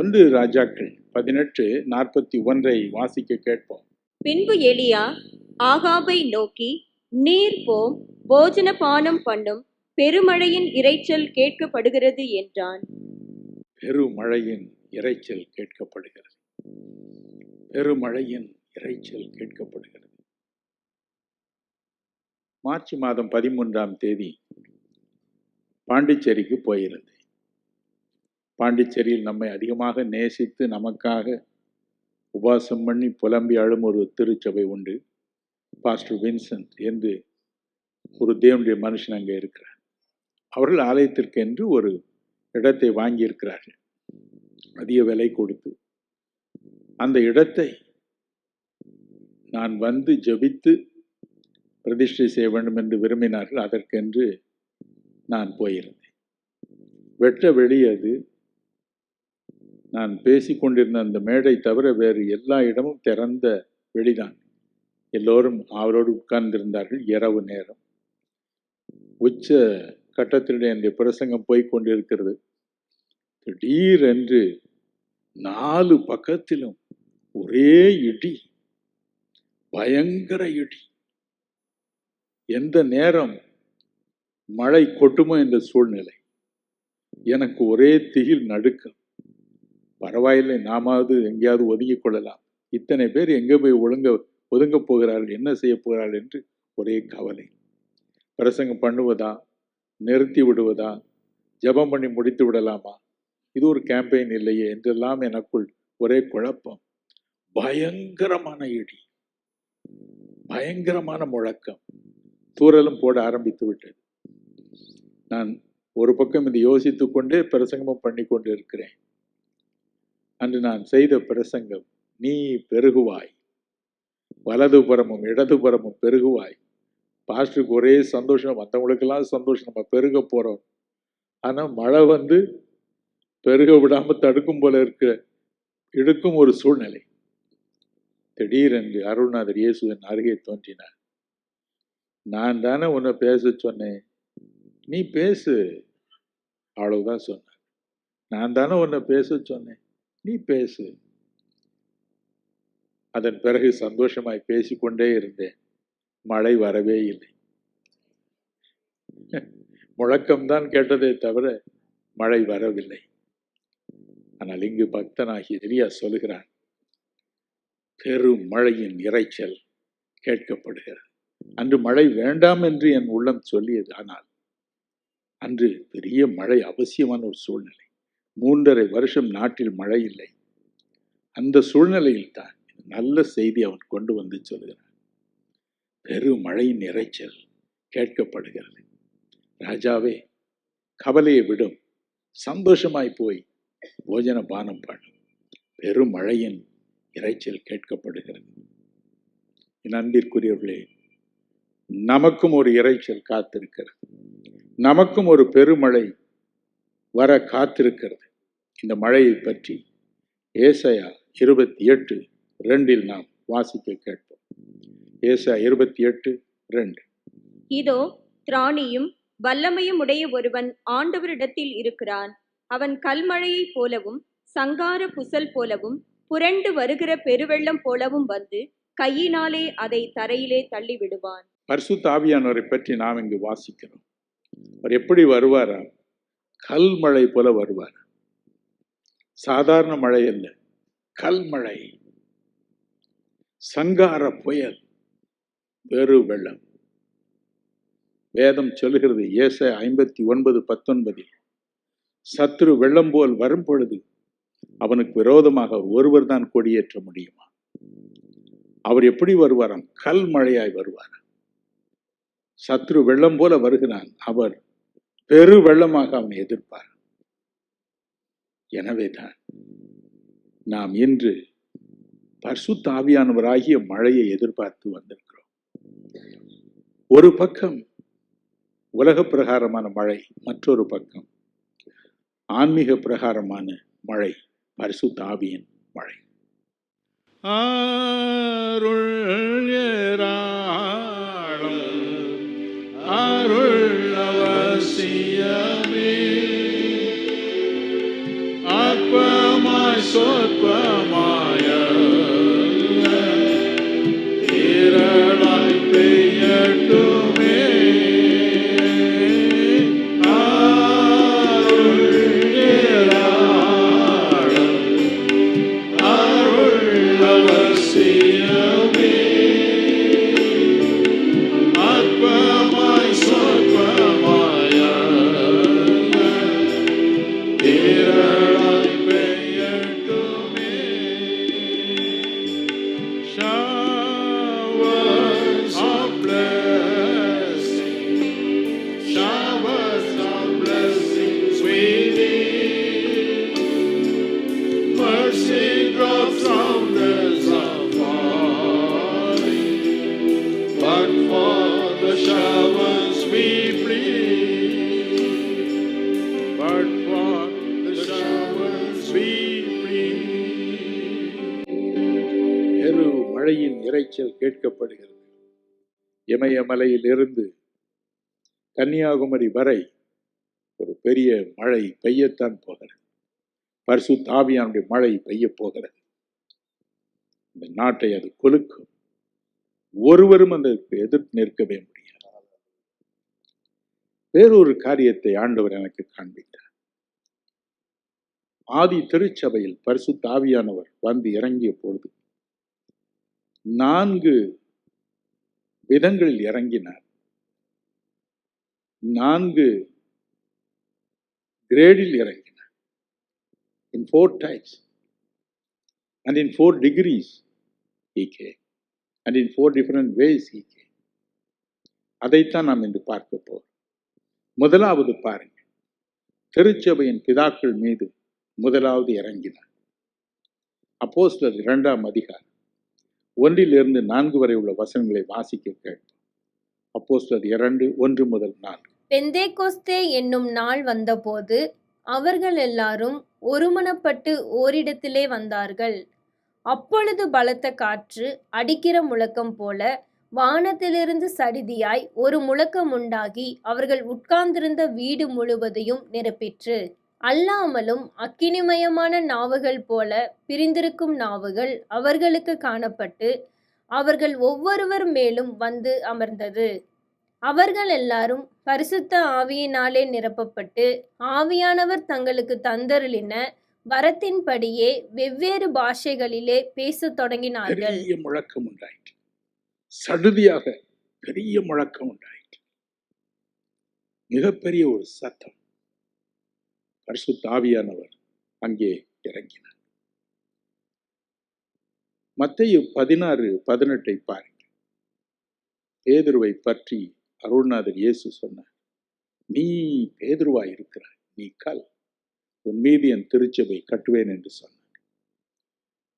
ஒன்று ராஜாக்கள் 18:41 வாசிக்க கேட்போம். பின்பு எலியா ஆகாபை நோக்கி, நீர் போம், போஜன பானம் பண்ணும், பெருமழையின் இரைச்சல் கேட்கப்படுகிறது என்றான். பெருமழையின் இரைச்சல் கேட்கப்படுகிறது. பெருமழையின் இரைச்சல் கேட்கப்படுகிறது. மார்ச் மாதம் 13ஆம் தேதி பாண்டிச்சேரிக்கு போயிருந்தேன். பாண்டிச்சேரியில் நம்மை அதிகமாக நேசித்து நமக்காக உபாசம் பண்ணி புலம்பி அழும் ஒரு திருச்சபை உண்டு. பாஸ்டர் வின்சென்ட் என்று ஒரு தேவனுடைய மனுஷன் அங்கே இருக்கிறார். அவர்கள் ஆலயத்திற்கு என்று ஒரு இடத்தை வாங்கியிருக்கிறார்கள், அதிக விலை கொடுத்து. அந்த இடத்தை நான் வந்து ஜெபித்து பிரதிஷ்டை செய்ய வேண்டும் என்று விரும்பினார்கள். அதற்கென்று நான் போயிருந்தேன். வெட்ட வெளி அது. நான் பேசிக்கொண்டிருந்த அந்த மேடை தவிர வேறு எல்லா இடமும் திறந்த வெளிதான். எல்லோரும் அவரோடு உட்கார்ந்திருந்தார்கள். இரவு நேரம், உச்ச கட்டத்திலே என்னுடைய பிரசங்கம் போய்கொண்டிருக்கிறது. திடீரென்று 4 பக்கத்திலும் ஒரே இடி, பயங்கர இடி. எந்த நேரம் மழை கொட்டுமோ என்ற சூழ்நிலை. எனக்கு ஒரே திகில், நடுக்கம். பரவாயில்லை, நாமாவது எங்கேயாவது ஒதுங்கிக் கொள்ளலாம். இத்தனை பேர் எங்கே போய் ஒதுங்க போகிறார்கள், என்ன செய்ய போகிறார்கள் என்று ஒரே கவலை. பிரசங்கம் பண்ணுவதா, நிறுத்தி விடுவதா, ஜெபம் பண்ணி முடித்து விடலாமா, இது ஒரு கேம்பெயின் இல்லையே என்றெல்லாம் எனக்குள் ஒரே குழப்பம். பயங்கரமான இடி, பயங்கரமான முழக்கம், தூறலும் போட ஆரம்பித்து விட்டது. நான் ஒரு பக்கம் இதை யோசித்து கொண்டே பிரசங்கமும் பண்ணி கொண்டு இருக்கிறேன். அன்று நான் செய்த பிரசங்கம், நீ பெருகுவாய், வலதுபுறமும் இடதுபுறமும் பெருகுவாய். பாஸ்டருக்கு ஒரே சந்தோஷம், மற்றவங்களுக்கெல்லாம் சந்தோஷம், நம்ம பெருக போறோம். ஆனால் மழை வந்து பெருக விடாமல் தடுக்கும் போல இடுக்கும் ஒரு சூழ்நிலை. திடீரென்று அருள்நாதர் இயேசுவின் அருகே தோன்றினார். நான் தானே உன்னை பேச சொன்னேன், நீ பேசு, அவ்வளவுதான் சொன்னார். நான் தானே உன்னை பேச சொன்னேன், நீ பேசு. அதன் பிறகு சந்தோஷமாய் பேசிக்கொண்டே இருந்தேன். மழை வரவே இல்லை. முழக்கம்தான் கேட்டதே தவிர மழை வரவில்லை. ஆனால் இங்கு பக்தனாகி எலியா சொல்கிறான், பெரும் மழையின் இரைச்சல் கேட்கப்படுகிறது. அன்று மழை வேண்டாம் என்று என் உள்ளம் சொல்லியது. ஆனால் அன்று பெரிய மழை அவசியமான ஒரு சூழ்நிலை. 3.5 வருஷம் நாட்டில் மழை இல்லை. அந்த சூழ்நிலையில் தான் நல்ல செய்தி அவன் கொண்டு வந்து சொல்கிறான். பெரும் மழையின் இரைச்சல் கேட்கப்படுகிறது. ராஜாவே, கவலையை விடும், சந்தோஷமாய் போய் போஜன பானம் பண்ணும், பெரும் மழையின் இரைச்சல் கேட்கப்படுகிறது. என் அன்பிற்குரியவர்களே, நமக்கும் ஒரு இரைச்சல் காத்திருக்கிறது. நமக்கும் ஒரு பெருமழை வர காத்திருக்கிறது. இந்த மழையை பற்றி ஏசாயா 28:2 நாம் வாசிக்க கேட்போம். ஏசாயா 28:2. இதோ, திராணியும் வல்லமையும் உடைய ஒருவன் ஆண்டவரிடத்தில் இருக்கிறான். அவன் கல்மழையைப் போலவும் சங்கார புசல் போலவும் புரண்டு வருகிற பெருவெள்ளம் போலவும் வந்து கையினாலே அதை தரையிலே தள்ளி விடுவான். பரிசுத்த ஆவியானவரை பற்றி நாம் இங்கு வாசிக்கிறோம். அவர் எப்படி வருவாரா? கல்மழை போல வருவார். சாதாரண மழை அல்ல, கல்மழை, சங்கார புயல், பெரு வெள்ளம். வேதம் சொல்லுகிறது, ஏசாயா 59:19, சத்துரு வெள்ளம் போல் வரும் பொழுது அவனுக்கு விரோதமாக ஒருவர் தான் கொடியேற்ற முடியுமா? அவர் எப்படி வருவாராம்? கல்மழையாய் வருவார். சத்ரு வெள்ளம் போல வருகிறான், அவர் பெரு வெள்ளமாக அவனை எதிர்ப்பார். எனவேதான் நாம் இன்று பரிசுத்த ஆவியானவராகிய மழையை எதிர்பார்த்து வந்திருக்கிறோம். ஒரு பக்கம் உலக பிரகாரமான மழை, மற்றொரு பக்கம் ஆன்மீக பிரகாரமான மழை, பரிசுத்த ஆவியின் மழை. அருள் அவசியமே, ஆத்மாய் showers we plead, but for the showers we plead. பெரு மழையின் இரைச்சல் கேட்கப்படுகிறது. இமயமலையிலிருந்து கன்னியாகுமரி வரை ஒரு பெரிய மழை பெய்யத்தான் போகிறது. பரிசுத்த ஆவியானுடைய மழை பெய்ய போகிறது. இந்த நாட்டை அது கொலுக்கும். ஒருவரும் அதற்கு எதிர்த்து நிற்கவே முடியாது. வேறொரு காரியத்தை ஆண்டவர் எனக்கு காண்பித்தார். ஆதி திருச்சபையில் பரிசுத்த ஆவியானவர் வந்து இறங்கிய பொழுது 4 விதங்களில் இறங்கினார். 4 கிரேடில் இறங்கினார். In 4 types and in 4 degrees he came and in 4 different ways he came. அதைத்தான் நாம் இன்று பார்க்க போறோம். முதலாவது பாருங்க, திருச்சபையின் பிதாக்கள் மீது முதலாவது இறங்கினார். அப்போஸ்தலர் 2ஆம் அதிகாரம் 1 - 4 வரை உள்ள வசனங்களை வாசிக்க கேட்போம். அப்போஸ்தலர் 2, 1 முதல் 4. பெந்தேகோஸ்தே என்னும் நாள் வந்தபோது அவர்கள் எல்லாரும் ஒருமனப்பட்டு ஓரிடத்திலே வந்தார்கள். அப்பொழுது பலத்த காற்று அடிக்கிற முழக்கம் போல வானத்திலிருந்து சடிதியாய் ஒரு முழக்கம் உண்டாகி அவர்கள் உட்கார்ந்திருந்த வீடு முழுவதையும் நிரப்பிற்று. அல்லாமலும் அக்கினிமயமான நாவுகள் போல பிரிந்திருக்கும் நாவுகள் அவர்களுக்கு காணப்பட்டு அவர்கள் ஒவ்வொருவர் மேலும் வந்து அமர்ந்தது. அவர்கள் எல்லாரும் பரிசுத்த ஆவியினாலே நிரப்பப்பட்டு ஆவியானவர் தங்களுக்கு தந்தருளின வரத்தின்படியே வெவ்வேறு பாஷைகளிலே பேசத் தொடங்கினார்கள். பெரிய முழக்கம் உண்டாயிற்று. சடுதியாக பெரிய முழக்கம் உண்டாயிற்று. மிகப்பெரிய ஒரு சத்தம். பரிசுத்த ஆவியானவர் அங்கே இறங்கினார். மத்தேயு 16:18 பாருங்க. பேதுருவை பற்றி அருள்நாதர் இயேசு சொன்னார், நீ பேதுருவாய் இருக்கிறாய், நீ கல், உன் மீது என் திருச்சபை கட்டுவேன் என்று சொன்னார்.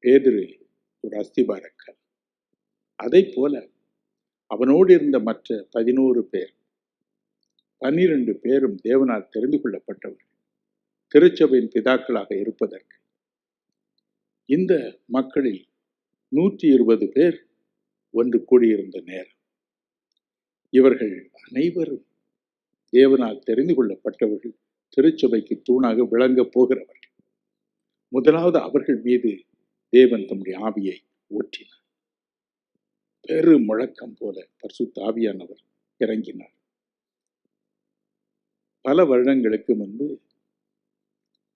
பேதுரு ஒரு அஸ்திபார கல். அதை போல அவனோடு இருந்த மற்ற 11 பேர், 12 பேரும் தேவனால் தெரிந்து கொள்ளப்பட்டவர்கள், திருச்சபையின் பிதாக்களாக இருப்பதற்கு. இந்த மக்களில் 120 பேர் ஒன்று கூடியிருந்த நேரம். இவர்கள் அனைவரும் தேவனால் தெரிந்து கொள்ளப்பட்டவர்கள், திருச்சபைக்கு தூணாக விளங்கப் போகிறவர்கள். முதலாவது அவர்கள் மீது தேவன் தம்முடைய ஆவியை ஊற்றினார். பெரு முழக்கம் போல பரிசுத்த ஆவியானவர் இறங்கினார். பல வருடங்களுக்கு முன்பு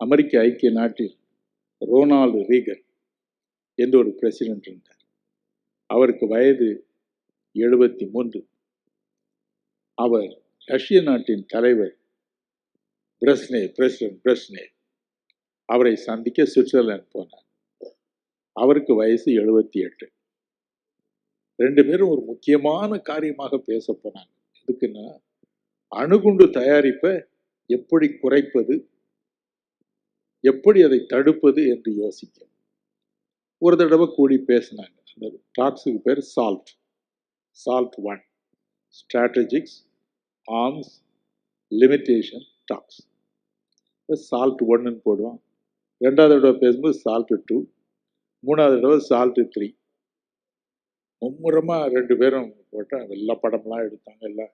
அமெரிக்க ஐக்கிய நாட்டில் ரொனால்டு ரீகன் என்ற ஒரு பிரசிடென்ட் இருந்தார். அவருக்கு வயது 73. அவர் ரஷ்ய நாட்டின் தலைவர் பிரசிடென்ட் பிரெஸ்னேவ் அவரை சந்திக்க சுவிட்சர்லாந்து போனார். அவருக்கு வயசு 78. 2 பேரும் ஒரு முக்கியமான காரியமாக பேச போனாங்க. எதுக்குன்னா, அணுகுண்டு தயாரிப்பை எப்படி குறைப்பது, எப்படி அதை தடுப்பது என்று யோசிக்க ஒரு தடவை கூடி பேசினாங்க. அந்த டாக்ஸுக்கு பேர் SALT 1, strategic arms limitation talks. SALT 1ன்னு போடுவோம். 2வது தடவை பேசும்போது SALT 2, 3வது தடவை SALT 3. மும்முரமாக 2 பேரும் போட்டால் எல்லா படம்லாம் எடுத்தாங்க எல்லாம்.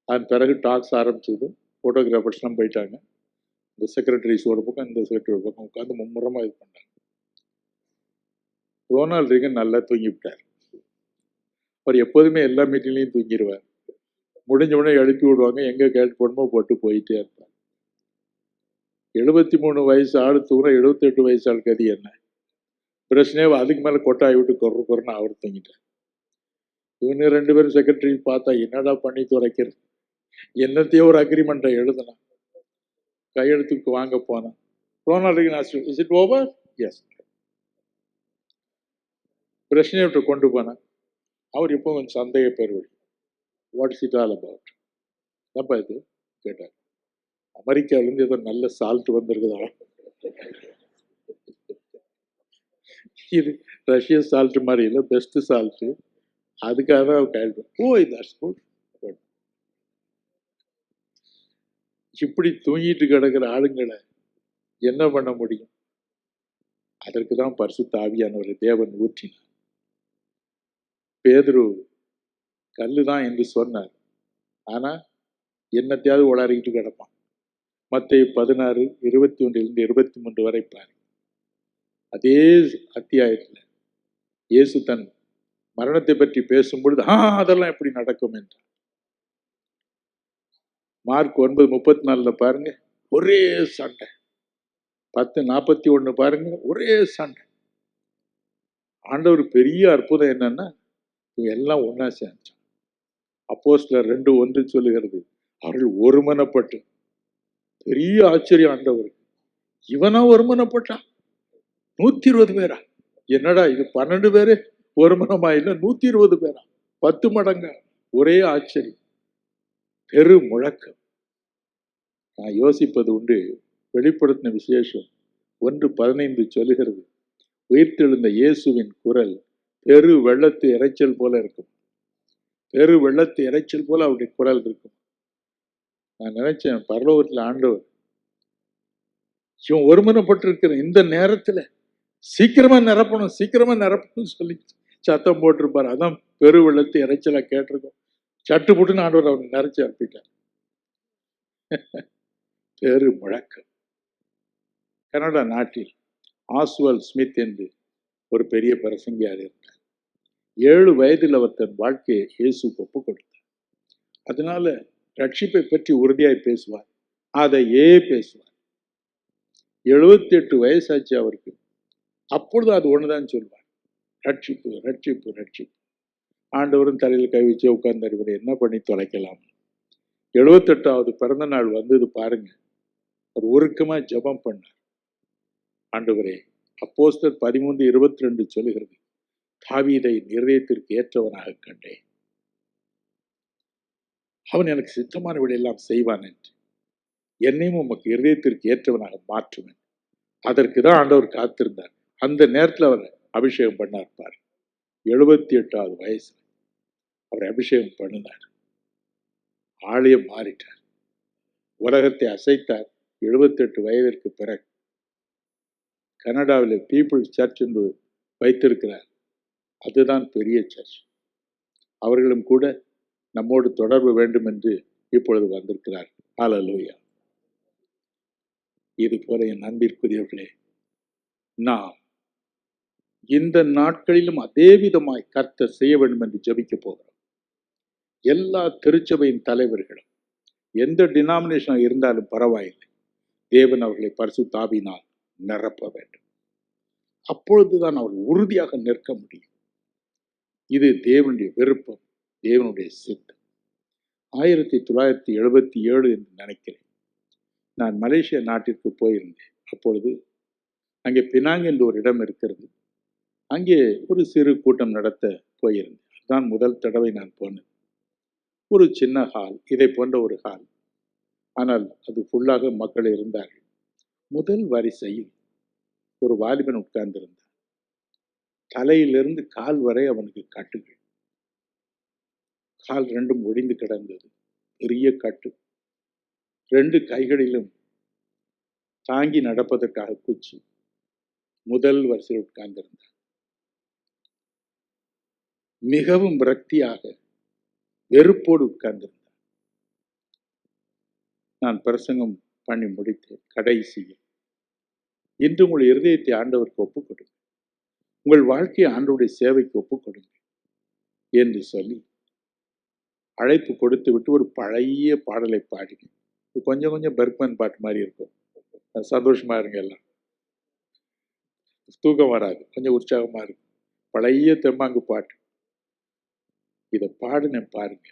அதன் பிறகு டாக்ஸ் ஆரம்பிச்சது. ஃபோட்டோகிராஃபர்ஸ்லாம் போயிட்டாங்க. இந்த செக்ரட்டரிஸ் ஒரு பக்கம், இந்த செக்ரட்டரி ஒரு பக்கம் உட்காந்து மும்முரமாக இது பண்ணாங்க. ரொனால்டு ரீகன் நல்லா தூங்கிவிட்டார். அவர் எப்போதுமே எல்லா மீட்டிங்லையும் தூங்கிடுவார். முடிஞ்ச உடனே எழுப்பி விடுவாங்க, எங்கே கேட்டு போடணுமோ போட்டு போயிட்டே இருப்பார். 73 வயசு ஆள் தூரம் 78 வயசு ஆள் கதி என்ன? பிரச்சனையே அதுக்கு மேலே கொட்டாய் விட்டு குறன்னு அவர் தூங்கிட்டார். இவங்க 2 பேரும் செக்ரட்டரி பார்த்தா என்னடா பண்ணி துறைக்கிறது, என்னத்தையோ ஒரு அக்ரிமெண்ட்டை எழுதலாம். கையெழுத்துக்கு வாங்க போனேன். Ronald Reagan is it over? Yes. பிரச்சனையை கொண்டு போனேன். அவர் இப்போ கொஞ்சம் சந்தேக பேர் வழி, what is it all about? அப்போ இது கேட்டார், அமெரிக்காவிலேருந்து ஏதோ நல்ல சால்ட் வந்திருக்குதா? இது ரஷ்ய சால்ட் மாதிரி இல்லை, பெஸ்ட்டு சால்ட்டு. அதுக்காக தான் அவர் கேள்வி. ஓ, தட்ஸ் குட். இப்படி தூங்கிட்டு கிடக்கிற ஆளுங்களை என்ன பண்ண முடியும்? அதற்கு தான் பரிசுத்த ஆவியானவரை தேவன் ஊற்றினார். பேதுரு கல்லு தான் என்று சொன்னார், ஆனா என்னத்தையாவது உளறிக்கிட்டு கிடப்பான். மத்தேயு 16:21-23 வரை பாருங்க. அதே அத்தியாயத்தில் இயேசு தன் மரணத்தை பற்றி பேசும்பொழுது அதெல்லாம் எப்படி நடக்கும் என்றார். மார்க் 9:34 பாருங்க, ஒரே சண்டை. 10:41 பாருங்க, ஒரே சண்டை. ஆண்டவர் பெரிய அற்புதம் என்னன்னா, எல்லாம் ஒன்னா சேர்ந்து. அப்போஸ்தலர் 2:1 சொல்லுகிறது, அவர்கள் ஒருமனப்பட்டு. பெரிய ஆச்சரியம் ஆண்டவருக்கு. இவனா ஒருமனப்பட்டான்? 120 பேரா? என்னடா இது, 12 பேரு ஒருமனமா இல்லை, 120 பேரா? 10 மடங்கா? ஒரே ஆச்சரியம், பெரு முழக்கம். நான் யோசிப்பது உண்டு, வெளிப்படுத்தின விசேஷம் 1:15 சொல்லுகிறது, உயிர்த்தெழுந்த இயேசுவின் குரல் பெரு வெள்ளத்து இறைச்சல் போல இருக்கும். பெரு வெள்ளத்து இறைச்சல் போல அவருடைய குரல் இருக்கும். நான் நினைச்சேன், பரலோகத்தில் ஆண்டவர் இவன் ஒருமனப்பட்டிருக்கிற இந்த நேரத்துல சீக்கிரமா நிரப்பணும் சொல்லி சத்தம் போட்டிருப்பார். அதான் பெரு வெள்ளத்து இறைச்சலா கேட்டிருக்கோம். சட்டு போட்டுன்னு ஆண்டவர் அவனை நிறைச்சு அனுப்பிட்டார். பெரு முழக்கம். கனடா நாட்டில் ஆஸ்வால் ஸ்மித் என்று ஒரு பெரிய பிரசங்கியார் இருந்தார். 7 வயதில் அவர் தன் வாழ்க்கையை இயேசுக்கு ஒப்பு கொடுத்தார். அதனால ரட்சிப்பை பற்றி உறுதியாய் பேசுவார், அதையே பேசுவார். 78 வயசாச்சு அவருக்கு. அப்பொழுது அது ஒண்ணுதான் சொல்வார், ரட்சிப்பு ரட்சிப்பு ரட்சிப்பு. ஆண்டவரும் தலையில் கை வச்சு உட்கார்ந்து இவரை என்ன பண்ணி தொலைக்கலாம். 78வது பிறந்த நாள் வந்தது பாருங்க. அவர் உருக்கமா ஜெபம் பண்ணார். ஆண்டவரே, அப்போஸ்தலர் 13:22 சொல்லுகிறது, தாவீதை இருதயத்திற்கு ஏற்றவனாக கண்டேன், அவன் எனக்கு சித்தமானவளை எல்லாம் செய்வான் என்று, என்னையும் உமக்கு இருதயத்திற்கு ஏற்றவனாக மாற்றுவேன். அதற்கு தான் ஆண்டவர் காத்திருந்தார். அந்த நேரத்தில் அவர் அபிஷேகம் பண்ணார் பாரு. 78வது வயசு அவர் அபிஷேகம் பண்ணினார். ஆலயம் மாறிட்டார், உலகத்தை அசைத்தார். 78 வயதிற்கு பிறகு கனடாவில் பீப்புள்ஸ் சர்ச் என்று வைத்திருக்கிறார். அதுதான் பெரிய சர்ச். அவர்களும் கூட நம்மோடு தொடர்பு வேண்டும் என்று இப்பொழுது வந்திருக்கிறார். ஹல்லேலூயா. இது போல என் அன்பிற்குரியவர்களே, நாம் இந்த நாட்களிலும் அதே விதமாய் கர்த்தர் செய்ய வேண்டும் என்று ஜெபிக்க போகிறோம். எல்லா திருச்சபையின் தலைவர்களும் எந்த டினாமினேஷன் இருந்தாலும் பரவாயில்லை, தேவன் அவர்களை பரிசுத்த ஆவியினால் நிரப்ப வேண்டும். அப்பொழுதுதான் அவர்கள் உறுதியாக நிற்க முடியும். இது தேவனுடைய விருப்பம், தேவனுடைய சித்தம். 1977 என்று நினைக்கிறேன், நான் மலேசியா நாட்டிற்கு போயிருந்தேன். அப்பொழுது அங்கே பினாங் என்று ஒரு இடம் இருக்கிறது. அங்கே ஒரு சிறு கூட்டம் நடத்த போயிருந்தேன். அதுதான் முதல் தடவை நான் போனது. ஒரு சின்ன ஹால், இதை போன்ற ஒரு ஹால். ஆனால் அது ஃபுல்லாக மக்கள் இருந்தார்கள். முதல் வரிசையில் ஒரு வாலிபன் உட்கார்ந்திருந்தான். தலையிலிருந்து கால் வரை அவனுக்கு கட்டுகள். கால் 2ம் ஒடிந்து கிடந்தது, பெரிய கட்டு. 2 கைகளிலும் தாங்கி நடப்பதற்காக குச்சி. முதல் வரிசையில் உட்கார்ந்திருந்தான். மிகவும் விரக்தியாக வெறுப்போடு உட்கார்ந்திருந்தான். நான் பிரசங்கம் பண்ணி முடித்தேன். கடைசியில், இன்று உங்கள் இருதயத்தை ஆண்டவருக்கு ஒப்புக் கொடுங்க, உங்கள் வாழ்க்கையை ஆண்டவருடைய சேவைக்கு ஒப்புக் கொடுங்க என்று சொல்லி அழைப்பு கொடுத்து விட்டு ஒரு பழைய பாடலை பாடினேன். கொஞ்சம் கொஞ்சம் பெர்க்மன் பாட்டு மாதிரி இருக்கும். சந்தோஷமா இருங்க, எல்லாம் தூக்கம் வராது, கொஞ்சம் உற்சாகமா இருக்கும். பழைய தெம்மாங்கு பாட்டு. இதை பாடினேன் பாருங்க.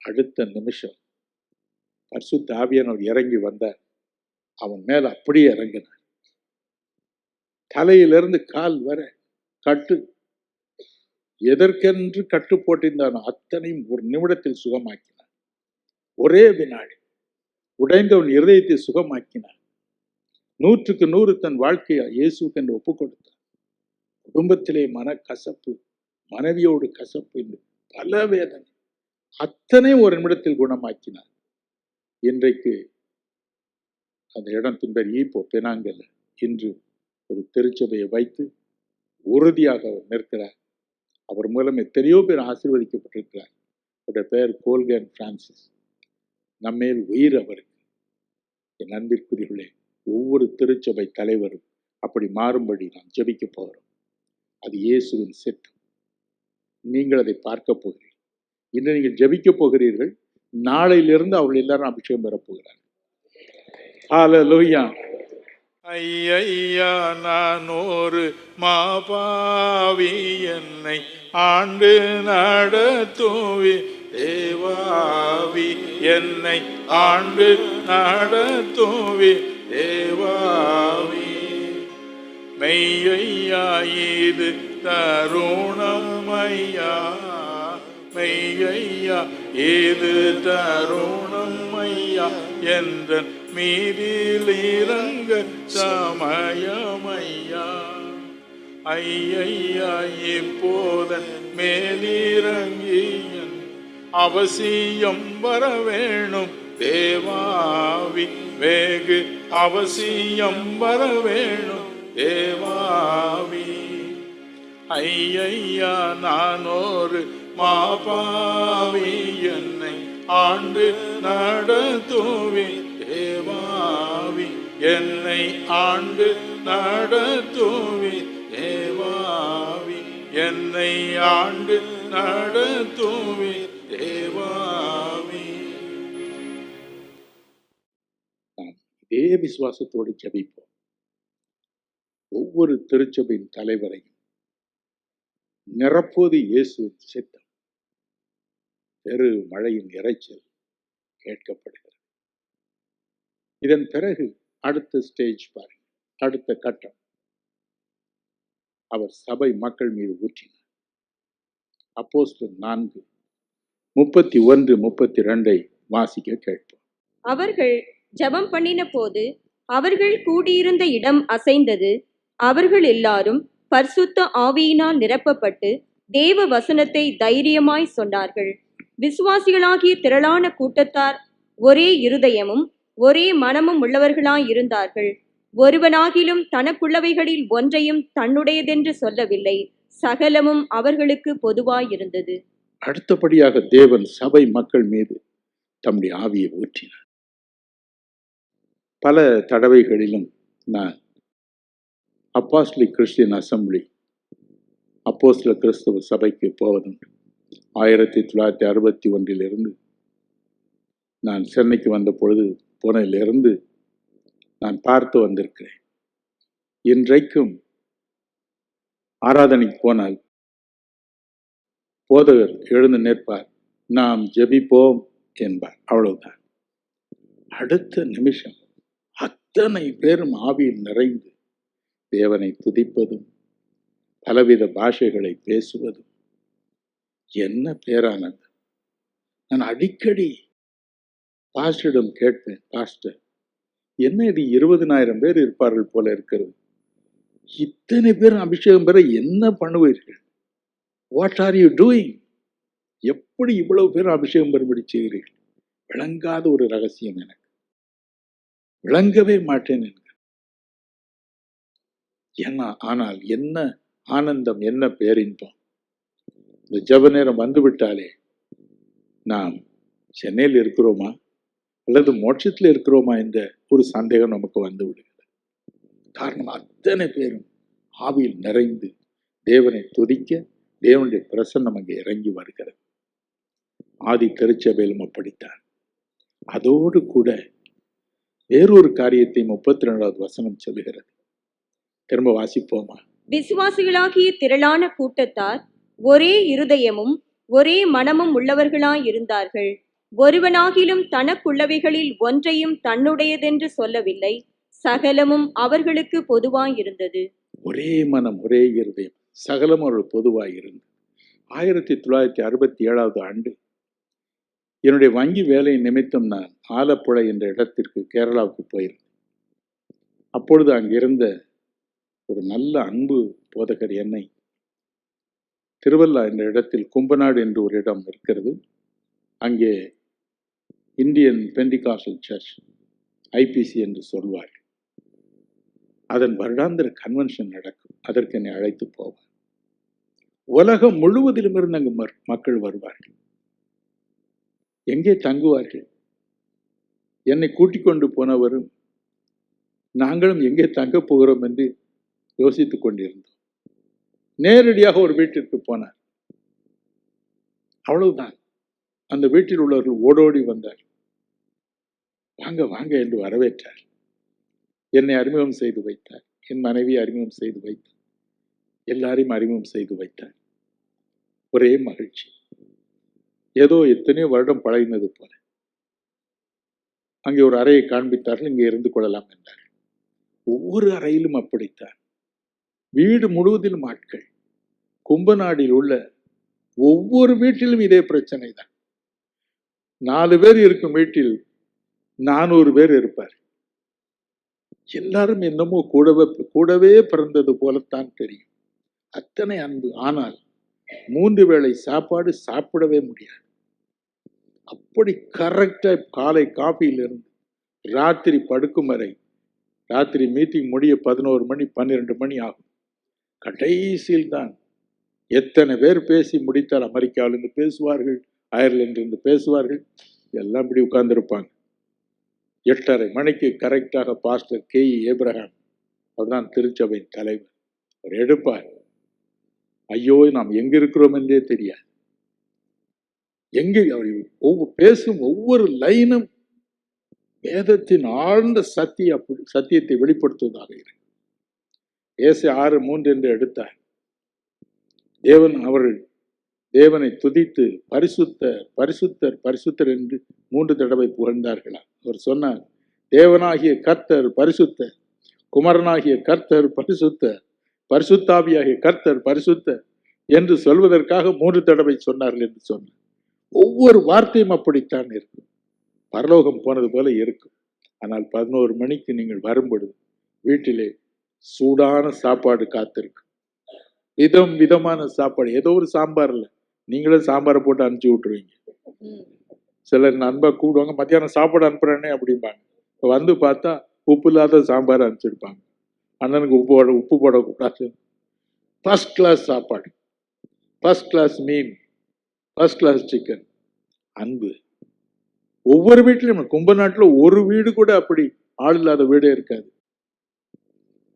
அடுத்த நிமிஷம் பரிசுத்த ஆவியானவர் இறங்கி வந்தார். அவன் மேல அப்படியே இறங்கினார். தலையிலிருந்து கால் வர கட்டு. எதற்கென்று கட்டு போட்டிருந்தானோ அத்தனையும் ஒரு நிமிடத்தில் சுகமாக்கினார். ஒரே வினாடி உடைந்தவன் இருதயத்தை சுகமாக்கினார். 100க்கு 100 தன் வாழ்க்கையை இயேசுக்கு என்று ஒப்புக் கொடுத்தார். குடும்பத்திலே மனக்கசப்பு, மனைவியோடு கசப்பு என்று பல வேதனை, அத்தனை ஒரு நிமிடத்தில் குணமாக்கினார். இன்றைக்கு அந்த இடத்தின் பேர் ஈப்போ பெனாங்கல். இன்று ஒரு திருச்சபையை வைத்து உறுதியாக அவர் நிற்கிறார். அவர் மூலம் எத்தனையோ பேர் ஆசீர்வதிக்கப்பட்டிருக்கிறார். அவருடைய பெயர் கோல்கன் பிரான்சிஸ். நம்மேல் உயிர் அவருக்கு. என் அன்பிற்குரியவர்களே, ஒவ்வொரு திருச்சபை தலைவரும் அப்படி மாறும்படி நாம் ஜெபிக்க போகிறோம். அது இயேசுவின் சித்தம். நீங்கள் அதை பார்க்க போகிறீர்கள். இன்று நீங்கள் ஜெபிக்க போகிறீர்கள். நாளையிலிருந்து அவர்கள் எல்லாரும் அபிஷேகம் பெறப் போகிறார்கள். ஹல்லேலூயா. ஐயா நான் ஒரு மாபாவி, என்னை ஆண்டு நடத்துவி தேவாவி, என்னை ஆண்டு நடத்துவி தேவாவி. மெய்யா இது தருணம் ஐயா, மெய்யா இது தருணம் ஐயா, என்ற மீதில் இறங்க சமயமையா. ஐயா இப்போதன் மேலிறங்கியன் அவசியம் வர வேணும் தேவாவி, வெகு அவசியம் வர வேணும் தேவாவி. ஐயா நான் ஒரு மாபாவி, என்னை ஆண்டு நடத்துவி தேவாவி, என்னை ஆண்டு நடத்துவி தேவாவி, என்னை ஆண்டு நடத்துவி தேவாவி. இதே விசுவாசத்தோடு ஜெபிப்போம். ஒவ்வொரு திருச்சபையின் தலைவரையும் நிரப்போது இயேசுவின் சித்தம். பெரு மழையின் இரைச்சல் கேட்கப்படுகிறது. இதன் பிறகு அடுத்த ஸ்டேஜ் பாருங்க, அடுத்த கட்டம். அவர் சபை மக்கள் மீது ஊற்றினார். அப்போஸ்தலர் 4:31-32 வாசிக்க கேட்போம். அவர்கள் ஜெபம் பண்ணின போது அவர்கள் கூடியிருந்த இடம் அசைந்தது. அவர்கள் எல்லாரும் பரிசுத்த ஆவியினால் நிரப்பப்பட்டு தேவ வசனத்தை தைரியமாய் சொன்னார்கள். விசுவாசிகளாகிய திரளான கூட்டத்தார் ஒரே இருதயமும் ஒரே மனமும் உள்ளவர்களாய் இருந்தார்கள். ஒருவனாகிலும் தனக்குள்ளவைகளில் ஒன்றையும் தன்னுடையதென்று சொல்லவில்லை. சகலமும் அவர்களுக்கு பொதுவாயிருந்தது. அடுத்தபடியாக தேவன் சபை மக்கள் மீது தம்முடைய ஆவியை ஊற்றினார். பல தடவைகளிலும் நான் அப்போஸ்தலிக் கிறிஸ்டியன் அசம்பிளி, அப்போஸ்தல கிறிஸ்தவ சபைக்கு போவதுண்டு. 1961 நான் சென்னைக்கு வந்த பொழுது போனதிலிருந்து நான் பார்த்து வந்திருக்கிறேன். இன்றைக்கும் ஆராதனைக்கு போனால் போதகர் எழுந்து நிற்பார், நாம் ஜெபிப்போம் என்பார். அவ்வளவுதான். அடுத்த நிமிஷம் அத்தனை பேரும் ஆவியில் நிறைந்து தேவனை துதிப்பதும் பலவித பாஷைகளை பேசுவதும் என்ன பேரானது. நான் அடிக்கடி பாஸ்டரிடம் கேட்பேன், பாஸ்டர் என்ன இது 20,000 பேர் இருப்பார்கள் போல இருக்கிறது, இத்தனை பேர் அபிஷேகம் பெற என்ன பண்ணுவீர்கள்? What are you doing? எப்படி இவ்வளவு பேர் அபிஷேகம் பெறும்படி செய்கிறீர்கள்? விளங்காத ஒரு ரகசியம், எனக்கு விளங்கவே மாட்டேன் என்க. ஆனால் என்ன ஆனந்தம், என்ன பேரின்பம். இந்த ஜெப நேரம் வந்துவிட்டாலே நாம் சென்னையில் இருக்கிறோமா அல்லது மோட்சத்தில் இருக்கிறோமா என்ற ஒரு சந்தேகம் நமக்கு வந்து விடுகிறது. காரணம், அத்தனை பேரும் ஆவியில் நிறைந்து தேவனை துதிக்க தேவனுடைய பிரசன்னம் அங்கே இறங்கி வருகிறது. ஆதி திருச்சபையிலும் அப்படித்தான். அதோடு கூட வேறொரு காரியத்தை 32வது வசனம் சொல்லுகிறது. திரும்ப வாசிப்போமா? விசுவாசிகளாகிய திரளான கூட்டத்தார் ஒரே இருதயமும் ஒரே மனமும் உள்ளவர்களாய் இருந்தார்கள். ஒருவனாகிலும் தனக்குள்ளவைகளில் ஒன்றையும் தன்னுடையதென்று சொல்லவில்லை. சகலமும் அவர்களுக்கு பொதுவாயிருந்தது. ஒரே மனம், ஒரே இருதயம், சகலம் அவர்கள் பொதுவாயிருந்தது. 1967 ஆண்டு என்னுடைய வங்கி வேலை நிமித்தம் நான் ஆலப்புழை என்ற இடத்திற்கு, கேரளாவுக்கு போயிருந்தேன். அப்பொழுது அங்கிருந்த ஒரு நல்ல அன்பு போதகர் என்னை திருவல்லா என்ற இடத்தில், கும்பநாடு என்று ஒரு இடம் இருக்கிறது, அங்கே இந்தியன் பெண்டிகாஸ்டல் சர்ச் ஐபிசி என்று சொல்வார்கள். அதன் வருடாந்திர கன்வென்ஷன் நடக்கும். அதற்கு என்னை அழைத்து போவார். உலகம் முழுவதிலும் இருந்து அங்கு மக்கள் வருவார்கள். எங்கே தங்குவார்கள்? என்னை கூட்டிக் கொண்டு போனவரும் நாங்களும் எங்கே தங்க போகிறோம் என்று யோசித்துக் கொண்டிருந்தோம். நேரடியாக ஒரு வீட்டிற்கு போனார். அவ்வளவுதான். அந்த வீட்டில் உள்ளவர்கள் ஓடோடி வந்தார். வாங்க வாங்க என்று வரவேற்றார். என்னை அறிமுகம் செய்து வைத்தார். என் மனைவியை அறிமுகம் செய்து வைத்தார். எல்லாரையும் அறிமுகம் செய்து வைத்தார். ஒரே மகிழ்ச்சி. ஏதோ எத்தனையோ வருடம் பழகினது போல. அங்கே ஒரு அறையை காண்பித்தார்கள். இங்கே இருந்து கொள்ளலாம் என்றார். ஒவ்வொரு அறையிலும் அப்படித்தான். வீடு முழுவதிலும் ஆட்கள். கும்பநாடில் உள்ள ஒவ்வொரு வீட்டிலும் இதே பிரச்சனை தான். 4 பேர் இருக்கும் வீட்டில் 400 பேர் இருப்பார். எல்லாரும் என்னமோ கூடவே பிறந்தது போலத்தான் தெரியும். அத்தனை அன்பு. ஆனால் 3 வேளை சாப்பாடு சாப்பிடவே முடியாது. அப்படி கரெக்டா காலை காஃபியிலிருந்து ராத்திரி படுக்கும் வரை, ராத்திரி மீட்டிங் முடிய 11 மணி 12 மணி ஆகும். கடைசியில் தான் எத்தனை பேர் பேசி முடித்தால் அமெரிக்காவிலிருந்து பேசுவார்கள், அயர்லாந்திலிருந்து பேசுவார்கள், எல்லாம் இப்படி உட்கார்ந்துருப்பாங்க. 8:30 மணிக்கு கரெக்டாக பாஸ்டர் K.E. ஏப்ரஹாம், அவர்தான் திருச்சபையின் தலைவர், அவர் எடுப்பார். ஐயோ, நாம் எங்க இருக்கிறோம் என்றே தெரியாது. எங்கே அவர் பேசும் ஒவ்வொரு லைனும் வேதத்தின் ஆழ்ந்த சத்தியத்தை வெளிப்படுத்துவதாக இருக்கு. ஏசை 6:3 என்று எடுத்தார். அவர்கள் தேவனை துதித்து பரிசுத்தர் பரிசுத்தர் பரிசுத்தர் என்று 3 தடவை புகழ்ந்தார்களா. அவர் சொன்னார், தேவனாகிய கர்த்தர் பரிசுத்தர், குமாரனாகிய கர்த்தர் பரிசுத்தர், பரிசுத்தாவியாகிய கர்த்தர் பரிசுத்தர் என்று சொல்வதற்காக 3 தடவை சொன்னார்கள் என்று சொன்னார். ஒவ்வொரு வார்த்தையும் அப்படித்தான் இருக்கும். பரலோகம் போனது போல இருக்கும். ஆனால் 11 மணிக்கு நீங்கள் வரும்பொழுது வீட்டிலே சூடான சாப்பாடு காத்திருக்கும். விதம் விதமான சாப்பாடு. ஏதோ ஒரு சாம்பார் இல்லை, நீங்களும் சாம்பாரை போட்டு அனுப்பிச்சு விட்டுருவீங்க. சிலர் நண்பா கூடுவாங்க, மத்தியானம் சாப்பாடு அனுப்புறேன்னே அப்படிம்பாங்க. வந்து பார்த்தா உப்பு இல்லாத சாம்பார் அனுப்பிச்சிருப்பாங்க. அண்ணனுக்கு உப்பு போடக்கூடாது. ஃபர்ஸ்ட் கிளாஸ் சாப்பாடு, ஃபர்ஸ்ட் கிளாஸ் மீன், ஃபர்ஸ்ட் கிளாஸ் சிக்கன். அன்பு ஒவ்வொரு வீட்டிலும். கும்பநாட்டில் ஒரு வீடு கூட அப்படி ஆள் இல்லாத வீடே இருக்காது.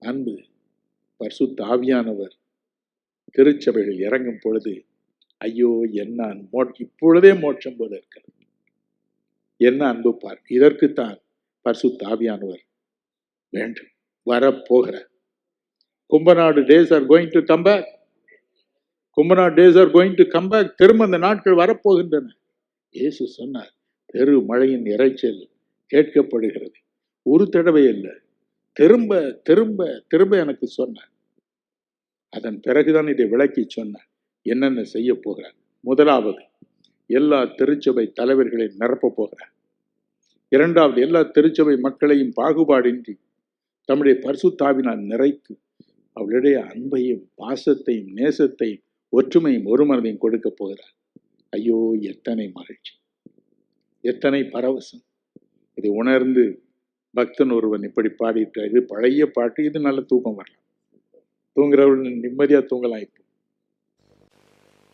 அன்பு. பரிசுத்த ஆவியானவர் திருச்சபைகளில் இறங்கும் பொழுது ஐயோ என்ன இப்பொழுதே மோட்சம் போல இருக்கிறது. என்ன அன்பு பார். இதற்குத்தான் பரிசுத்த ஆவியானவர் வேண்டும். வரப்போகிற Kumbanad days are going to come back. Kumbanad days are going to come back. திரும்ப அந்த நாட்கள் வரப்போகின்றன. இயேசு சொன்னார், பெரு மழையின் இறைச்சல் கேட்கப்படுகிறது. ஒரு தடவை இல்லை, திரும்ப திரும்ப திரும்ப எனக்கு சொன்னார். அதன் பிறகுதான் இதை விளக்கி சொன்னார் என்னென்ன செய்ய போகிறார். முதலாவது, எல்லா திருச்சபை தலைவர்களையும் நிரப்ப போகிறார். 2வது, எல்லா திருச்சபை மக்களையும் பாகுபாடின்றி தம்முடைய பரிசுத்தாவினால் நிறைத்து அவளுடைய அன்பையும் பாசத்தையும் நேசத்தையும் ஒற்றுமையும் ஒரு மனதையும் கொடுக்க போகிறார். ஐயோ, எத்தனை மகிழ்ச்சி, எத்தனை பரவசம். இதை உணர்ந்து பக்தன் ஒருவன் இப்படி பாடிட்டார். இது பழைய பாட்டு, இது நல்ல தூக்கம் வரலாம். தூங்குறவர்கள் நிம்மதியா தூங்கலாம். இப்போ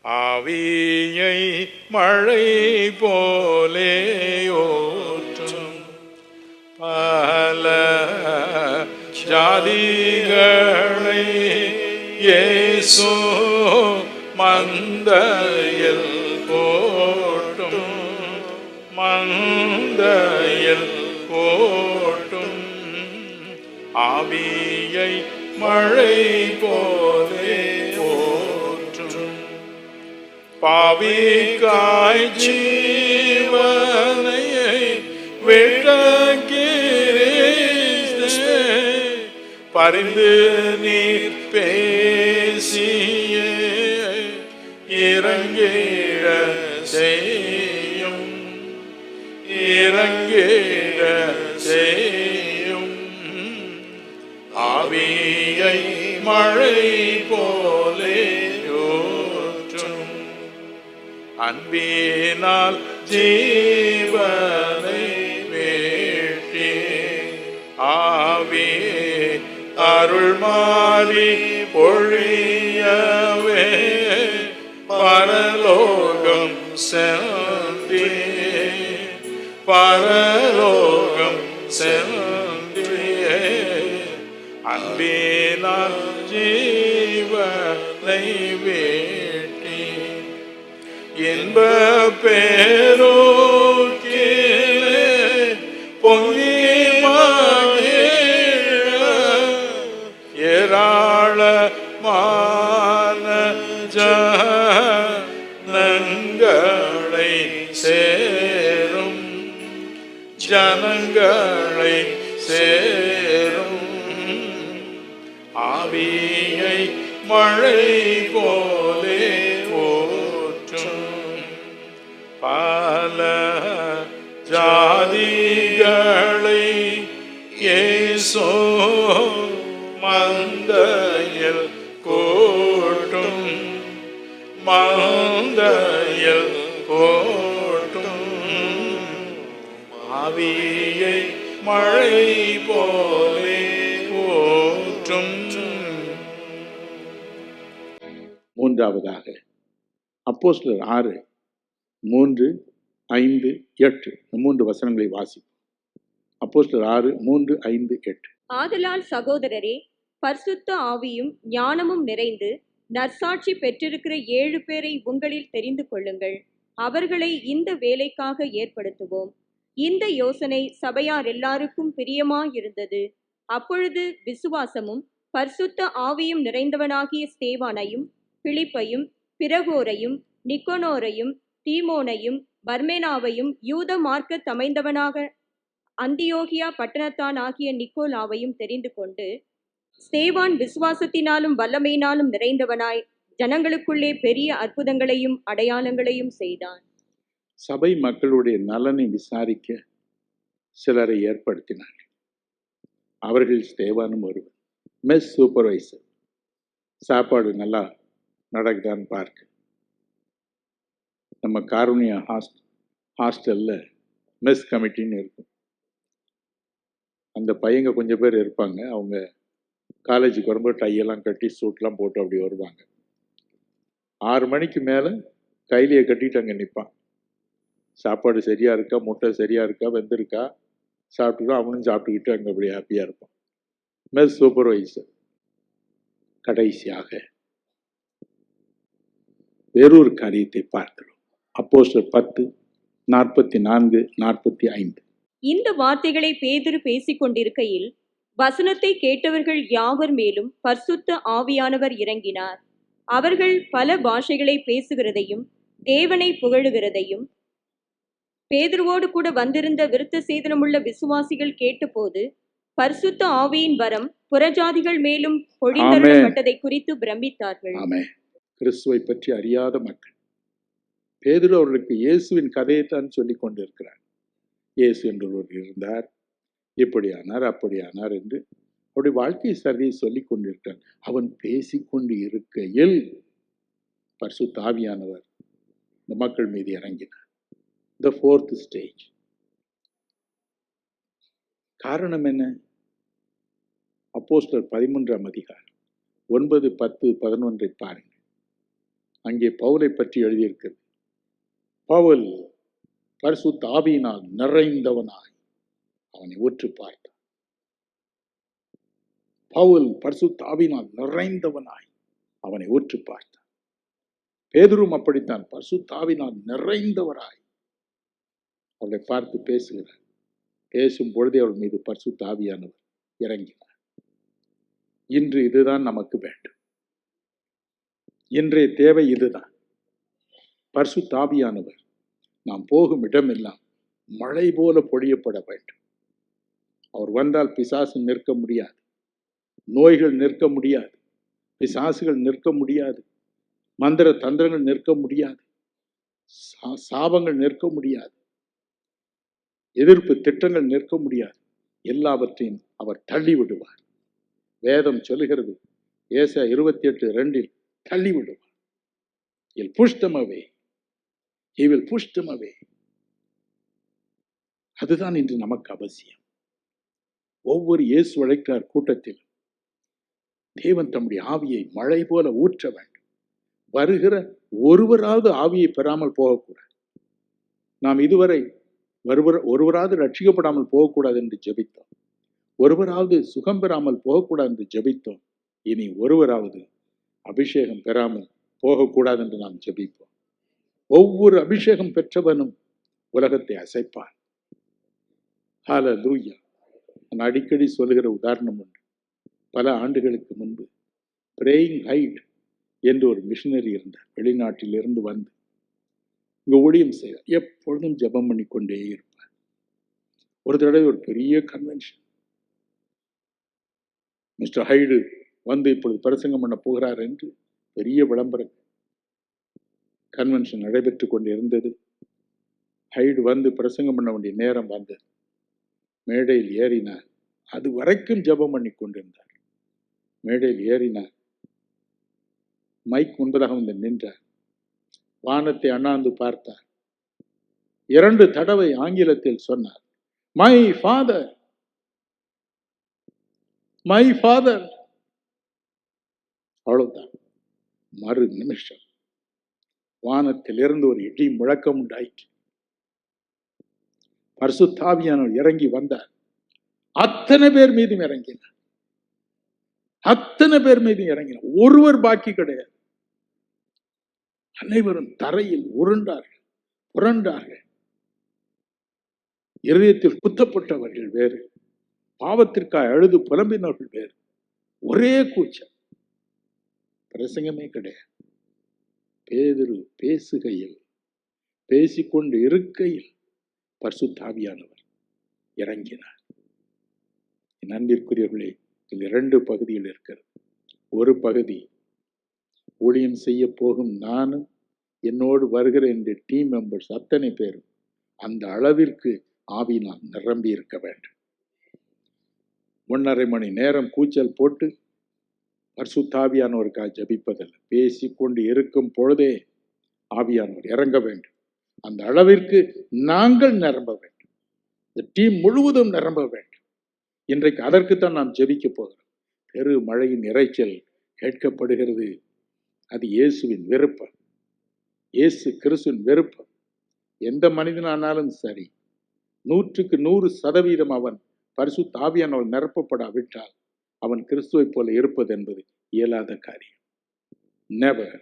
ஆவியை மழை போலே ஓற்றும் பல ஜாதிகளை இயேசு மந்தையில் போட்டும், மந்தையில் போட்டும். ஆவியை மழை போலே ஓற்றும் பாவிக்காய் ஜீவனை விளக்கிறீரே, பரிந்து நீர் பேசியே இறங்கிட செய்யும், இறங்கிட செய்யும். ஆவியை மழை போலே ஊற்றும், அன்பினால் ஜீவனை வேட்டே அருள் மாறி பொழியவே பரலோகம் சென்றே பரலோகம் சென்றே அன்பினால் ஜீவனை வேட்டி இன்ப பேரோக்கிலே பொங்கி மகிழ ஏராளமான ஜனங்களை சேரும் ஜனங்களை சேரும் ஆவியை மழை போலே ஊற்றும் பல ஜாதிகளை இயேசு மந்தையில் கூட்டும் மந்தையில் கூட்டும் ஆவியை மழை போலே ஊற்றும். மூன்றாவதாக அப்போஸ்தலர் 6:3-5-8 இந்த 3 வசனங்களை வாசிப்போம். அப்போஸ்தலர் 6:3-5-8. ஆதலால் சகோதரரே, பரிசுத்த ஆவியும் ஞானமும் நிறைந்து நற்சாட்சி பெற்றிருக்கிற 7 பேரை உங்களில் தெரிந்து கொள்ளுங்கள். அவர்களை இந்த வேலைக்காக ஏற்படுத்துவோம். இந்த யோசனை சபையார் எல்லாருக்கும் பிரியமாயிருந்தது. அப்பொழுது விசுவாசமும் பரிசுத்த ஆவியும் நிறைந்தவனாகிய ஸ்தேவானையும் பிலிப்பையும் பிரகோரையும் நிக்கோனோரையும் தீமோனையும் பர்மேனாவையும் யூத மார்க்க தமைந்தவனாக அந்தியோகியா பட்டணத்தான் ஆகிய நிக்கோலாவையும் தெரிந்து கொண்டு ஸ்தேவான் விசுவாசத்தினாலும் வல்லமையினாலும் நிறைந்தவனாய் ஜனங்களுக்குள்ளே பெரிய அற்புதங்களையும் அடையாளங்களையும் செய்தான். சபை மக்களுடைய நலனை விசாரிக்க சிலரை ஏற்படுத்தினார். அவர்கள் ஸ்தேவானும் ஒருவர். மெஸ் சூப்பர்வைசர், சாப்பாடு நல்லா நடக்குதான்னு பார்க்க. நம்ம காருண்யா ஹாஸ்டலில் மெஸ் கமிட்டின்னு இருக்கும். அந்த பையங்க கொஞ்சம் பேர் இருப்பாங்க. அவங்க காலேஜுக்கு வரும்போது டையெல்லாம் கட்டி சூட்லாம் போட்டு அப்படி வருவாங்க. 6 மணிக்கு மேலே கைலியை கட்டிட்டு அங்கே நிற்பான். சாப்பாடு சரியாக இருக்கா, முட்டை சரியாக இருக்கா, வெந்திருக்கா, சாப்பிட்டுக்கோ, அவனும் சாப்பிட்டுக்கிட்டு அங்கே அப்படி ஹாப்பியாக இருப்பான். Mess supervisor. கடைசியாக வேறொரு காரியத்தை பார்க்கிறோம். அப்போஸ்தலர் 10:44-45. இந்த வார்த்தைகளை பேதுரு பேசிக் கொண்டிருக்கையில் வசனத்தை கேட்டவர்கள் யாவர் மேலும் பரிசுத்த ஆவியானவர் இறங்கினார். அவர்கள் பல பாஷைகளை பேசுகிறதையும் தேவனை புகழுகிறதையும் பேதுருவோடு கூட வந்திருந்த விருத்த சேதனமுள்ள விசுவாசிகள் கேட்டபோது பரிசுத்த ஆவியின் வரம் புறஜாதிகள் மேலும் பொழிந்தருளப்பட்டதை குறித்து பிரமித்தார்கள். ஆமென். கிறிஸ்துவை பற்றி அறியாத மக்கள். பேதுரு அவர்களுக்கு இயேசுவின் கதையைத்தான் சொல்லிக் கொண்டிருக்கிறார். இயேசு என்று ஒருவர் இருந்தார், இப்படியானார் அப்படியானார் என்று அவருடைய வாழ்க்கை சரியை சொல்லிக் கொண்டிருக்கிறார். அவன் பேசிக்கொண்டு இருக்கையில் பரிசுத்த ஆவியானவர் இந்த மக்கள் மீது இறங்கினார். The 4th stage. காரணம் என்ன? அப்போஸ்தலர் 13ஆம் அதிகாரம் 9, 10, 11 பாருங்கள். அங்கே பவுலை பற்றி எழுதியிருக்கிறது. பவுல் பரிசுத்த ஆவியினால் நிறைந்தவனாய் அவனை உற்று பார்த்தான். பவுல் பரிசுத்த ஆவியினால் நிறைந்தவனாய் அவனை உற்று பார்த்தான். பேதுரும் அப்படித்தான் பரிசுத்த ஆவியினால் நிறைந்தவராய் அவளை பார்த்து பேசுகிறார். பேசும் பொழுதே அவள் மீது பரிசுத்த ஆவியானவர் இறங்கினார். இன்று இதுதான் நமக்கு வேண்டும். இன்றைய தேவை இதுதான். பரிசுத்த ஆவியானவர் நாம் போகும் இடமெல்லாம் மழை போல பொழியப்பட வேண்டும். அவர் வந்தால் பிசாசு நிற்க முடியாது, நோய்கள் நிற்க முடியாது, பிசாசுகள் நிற்க முடியாது, மந்திர தந்திரங்கள் நிற்க முடியாது, சாபங்கள் நிற்க முடியாது, எதிர்ப்பு திட்டங்கள் நிற்க முடியாது. எல்லாவற்றையும் அவர் தள்ளி விடுவார். வேதம் சொல்லுகிறது, ஏசாயா 28:2 தள்ளி விடுவார். He'll push them away. He will push them away. அதுதான் இன்று நமக்கு அவசியம். ஒவ்வொரு இயேசு அழைக்கிறார் கூட்டத்தில் தேவன் தம்முடைய ஆவியை மழை போல ஊற்ற வேண்டும். வருகிற ஒருவராவது ஆவியை பெறாமல் போகக்கூடாது. நாம் இதுவரை ஒருவராவது ரட்சிக்கப்படாமல் போகக்கூடாது என்று ஜெபித்தோம். ஒருவராவது சுகம் பெறாமல் போகக்கூடாது என்று ஜெபித்தோம். இனி ஒருவராவது அபிஷேகம் பெறாமல் போகக்கூடாது என்று நாம் ஜெபிப்போம். ஒவ்வொரு அபிஷேகம் பெற்றவனும் உலகத்தை அசைப்பான். ஹல்லேலூயா. நான் அடிக்கடி சொல்லுகிற உதாரணம் உண்டு. பல ஆண்டுகளுக்கு முன்பு பிரேயிங் ஹைட் என்று ஒரு மிஷனரி இருந்தார். வெளிநாட்டிலிருந்து வந்து இங்கே ஊழியம் செய்வார். எப்பொழுதும் ஜெபம் பண்ணி கொண்டே இருப்பார். ஒரு தடவை ஒரு பெரிய கன்வென்ஷன், மிஸ்டர் ஹைடு வந்து இப்பொழுது பிரசங்கம் பண்ண போகிறார் என்று பெரிய விளம்பரம் கன்வென்ஷன் நடைபெற்று கொண்டு இருந்தது. ஹைடு வந்து பிரசங்கம் பண்ண வேண்டிய நேரம் வந்தது. மேடையில் ஏறினார். அது வரைக்கும் ஜெபம் பண்ணி கொண்டிருந்தார். மேடையில் ஏறினார். மைக் முன்பதாக வந்து நின்றார். வானத்தை அண்ணாந்து பார்த்தார். 2 தடவை ஆங்கிலத்தில் சொன்னார், மை ஃபாதர், மை ஃபாதர். அவ்வளவுதான். மறு நிமிஷம் வானத்திலிருந்து ஒரு இடி முழக்கம் உண்டாயிற்று. பரிசுத்த ஆவியானவர் இறங்கி வந்தார். அத்தனை பேர் மீதும் இறங்கினார். அத்தனை பேர் மீதும் இறங்கினார். ஒருவர் பாக்கி கிடையாது. அனைவரும் தரையில் உருண்டார்கள், புரண்டார்கள். இருதயத்தில் குத்தப்பட்டவர்கள் வேறு, பாவத்திற்காக அழுது புலம்பினவர்கள் வேறு. ஒரே கூச்சம், பிரசங்கமே கிடையாது. பேதுரு பேசுகையில், பேசிக்கொண்டு இருக்கையில் பரிசுத்த ஆவியானவர் இறங்கினார். என் அன்பிற்குரியவர்களே, இதில் 2 பகுதிகள் இருக்கிறது. ஒரு பகுதி ஊழியம் செய்ய போகும் நானும் என்னோடு வருகிற இந்த டீம் மெம்பர்ஸ் அத்தனை பேரும் அந்த அளவிற்கு ஆவியினால் நிரம்பி இருக்க வேண்டும். 1.5 மணி நேரம் கூச்சல் போட்டு பரிசுத்த ஆவியானவருக்காக ஜபிப்பதில்லை. பேசிக்கொண்டு இருக்கும் பொழுதே ஆவியானவர் இறங்க வேண்டும். அந்த அளவிற்கு நாங்கள் நிரம்ப வேண்டும். இந்த டீம் முழுவதும் நிரம்ப வேண்டும். இன்றைக்கு அதற்குத்தான் நாம் ஜெபிக்க போகிறோம். பெரு மழையின் இறைச்சல் கேட்கப்படுகிறது. அது இயேசுவின் விருப்பம், இயேசு கிறிஸ்துவின் விருப்பம். எந்த மனிதனானாலும் சரி, 100க்கு 100% அவன் பரிசுத்த ஆவியானவர் நிரப்பப்படாவிட்டால் அவன் கிறிஸ்துவை போல இருப்பது என்பது இயலாத காரியம். நெவர்.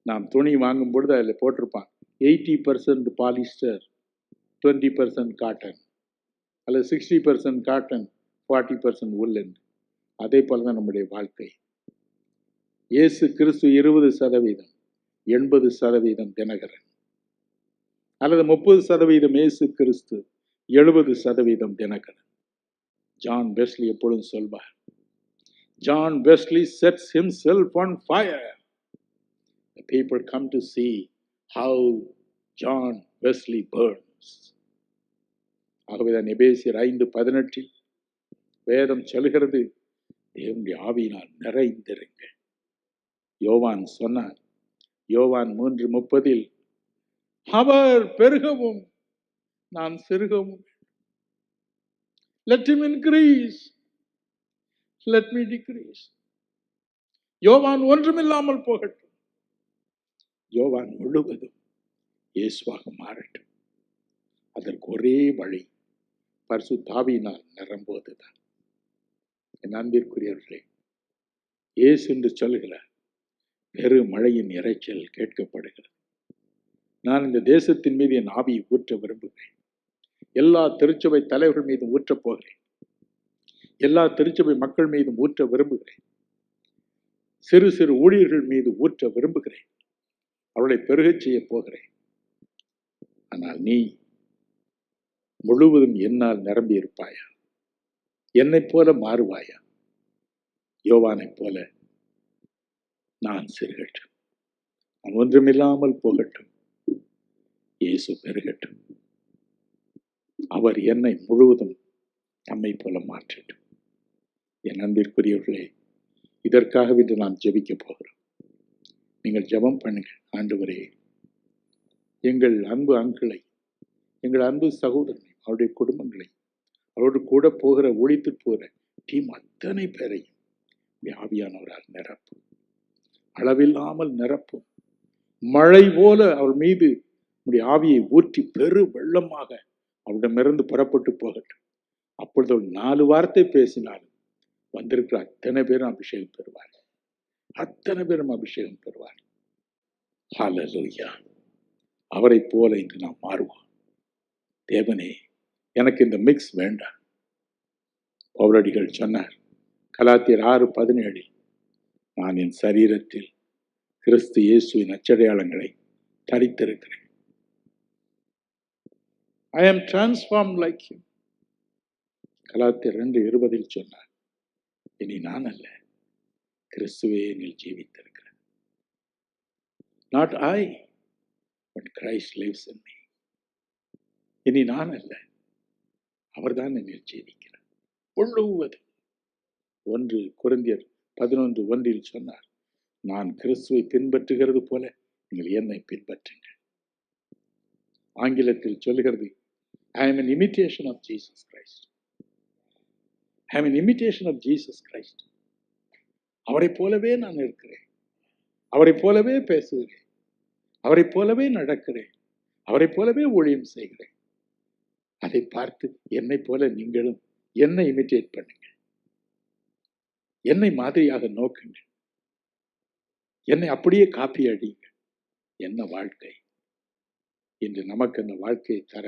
நாம் துணி வாங்கும் பொழுது அதில் போட்டிருப்பான் 80% பாலிஸ்டர், 20% காட்டன், அல்லது 60% காட்டன், 40% உல்லன். அதே போல தான் நம்முடைய வாழ்க்கை. இயேசு கிறிஸ்து 20%, 80% தினகரன், அல்லது 30% இயேசு கிறிஸ்து, 70% தினகரன். ஜான் வெஸ்லி எப்பொழுதும் சொல்வார், John Wesley sets himself on fire. The people come to see how John Wesley burns. ஆகவேதான் எபேசியர் 5:18 வேதம் சொல்கிறது, தேவனுடைய ஆவியினால் நிறைந்திருங்கள். யோவான் சொன்னார், யோவான் 3:30 அவர் பெருகவும் நான் சிறுகவும், let him increase, let me decrease. யோவான் ஒன்றுமில்லாமல் போகட்டும், யோவான் முழுவதும் இயேசுவாக மாறட்டும். அதற்கு ஒரே வழி பரிசுத்த ஆவியினால் நிரம்புவதுதான். என் அன்பிற்குரியவர்களே, இயேசு என்று சொல்கிறார், பெரு மழையின் இரைச்சல் கேட்கப்படுகிறது. நான் இந்த தேசத்தின் மீது என் ஆவியை ஊற்ற விரும்புகிறேன். எல்லா திருச்சபை தலைவர்கள் மீதும் ஊற்றப் போகிறேன். எல்லா திருச்சபை மக்கள் மீதும் ஊற்ற விரும்புகிறேன். சிறு சிறு ஊழியர்கள் மீது ஊற்ற விரும்புகிறேன். அவளை பெருகச் செய்ய போகிறேன். ஆனால் நீ முழுவதும் என்னால் நிரம்பி இருப்பாயா? என்னைப் போல மாறுவாயா? யோவானைப் போல நான் சிறுகட்டும், நான் ஒன்றுமில்லாமல் போகட்டும், இயேசு பெருகட்டும். அவர் என்னை முழுவதும் நம்மை போல மாற்றட்டும். என் அன்பிற்குரியவர்களே, இதற்காக இன்று நாம் ஜெபிக்க போகிறோம். நீங்கள் ஜெபம் பண்ணுங்க. ஆண்டவரே, எங்கள் அன்பு அங்கிளை, எங்கள் அன்பு சகோதரனை, அவருடைய குடும்பங்களை, அவரோடு கூட போகிற ஒழித்து போகிற டீம் அத்தனை பேரையும் ஆவியானவரால் நிரப்பும், அளவில்லாமல் நிரப்பும். மழை போல அவள் மீது உடைய ஆவியை ஊற்றி பெரு வெள்ளமாக அவளிடமிருந்து புறப்பட்டு போகட்டும். அப்பொழுது அவள் 4 வார்த்தை பேசினாலும் வந்திருக்கிற அத்தனை பேரும் அபிஷேகம் பெறுவார்கள். அத்தனை பேரும் அபிஷேகம் பெறுவார்கள். ஹல்லேலூயா. அவரை போல இன்று நாம் மாறுவோம். தேவனே, எனக்கு இந்த மிக்ஸ் வேண்டாம். பவுலடிகள் சொன்னார் கலாத்தியர் 6:17, நான் என் சரீரத்தில் கிறிஸ்து இயேசுவின் அச்சடையாளங்களை தரித்திருக்கிறேன். I am transformed like him. கலாத்தியர் 2:20 சொன்னார், இனி நான் அல்ல, கிறிஸ்துவே என்னில் ஜீவித்திருக்கிறேன். Not I, but Christ lives in me. இனி நான் அல்ல, அவர்தான் என்னில் ஜீவிக்கிறார். முழுவதும் 1 கொரிந்தியர் 11:1 சொன்னார், நான் கிறிஸ்துவை பின்பற்றுகிறது போல நீங்கள் என்னை பின்பற்றுங்கள். ஆங்கிலத்தில் சொல்லுகிறது, I am an imitation of Jesus Christ. I am an imitation of Jesus Christ. அவரை போலவே நான் இருக்கிறேன், அவரை போலவே பேசுகிறேன், அவரை போலவே நடக்கிறேன், அவரை போலவே ஊழியம் செய்கிறேன். அதை பார்த்து என்னை போல நீங்களும் என்னை இமிட்டேட் பண்ணுங்கள், என்னை மாதிரியாக நோக்குங்கள், என்னை அப்படியே காப்பி அடியுங்கள். என்ன வாழ்க்கை! இன்று நமக்கு அந்த வாழ்க்கையை தர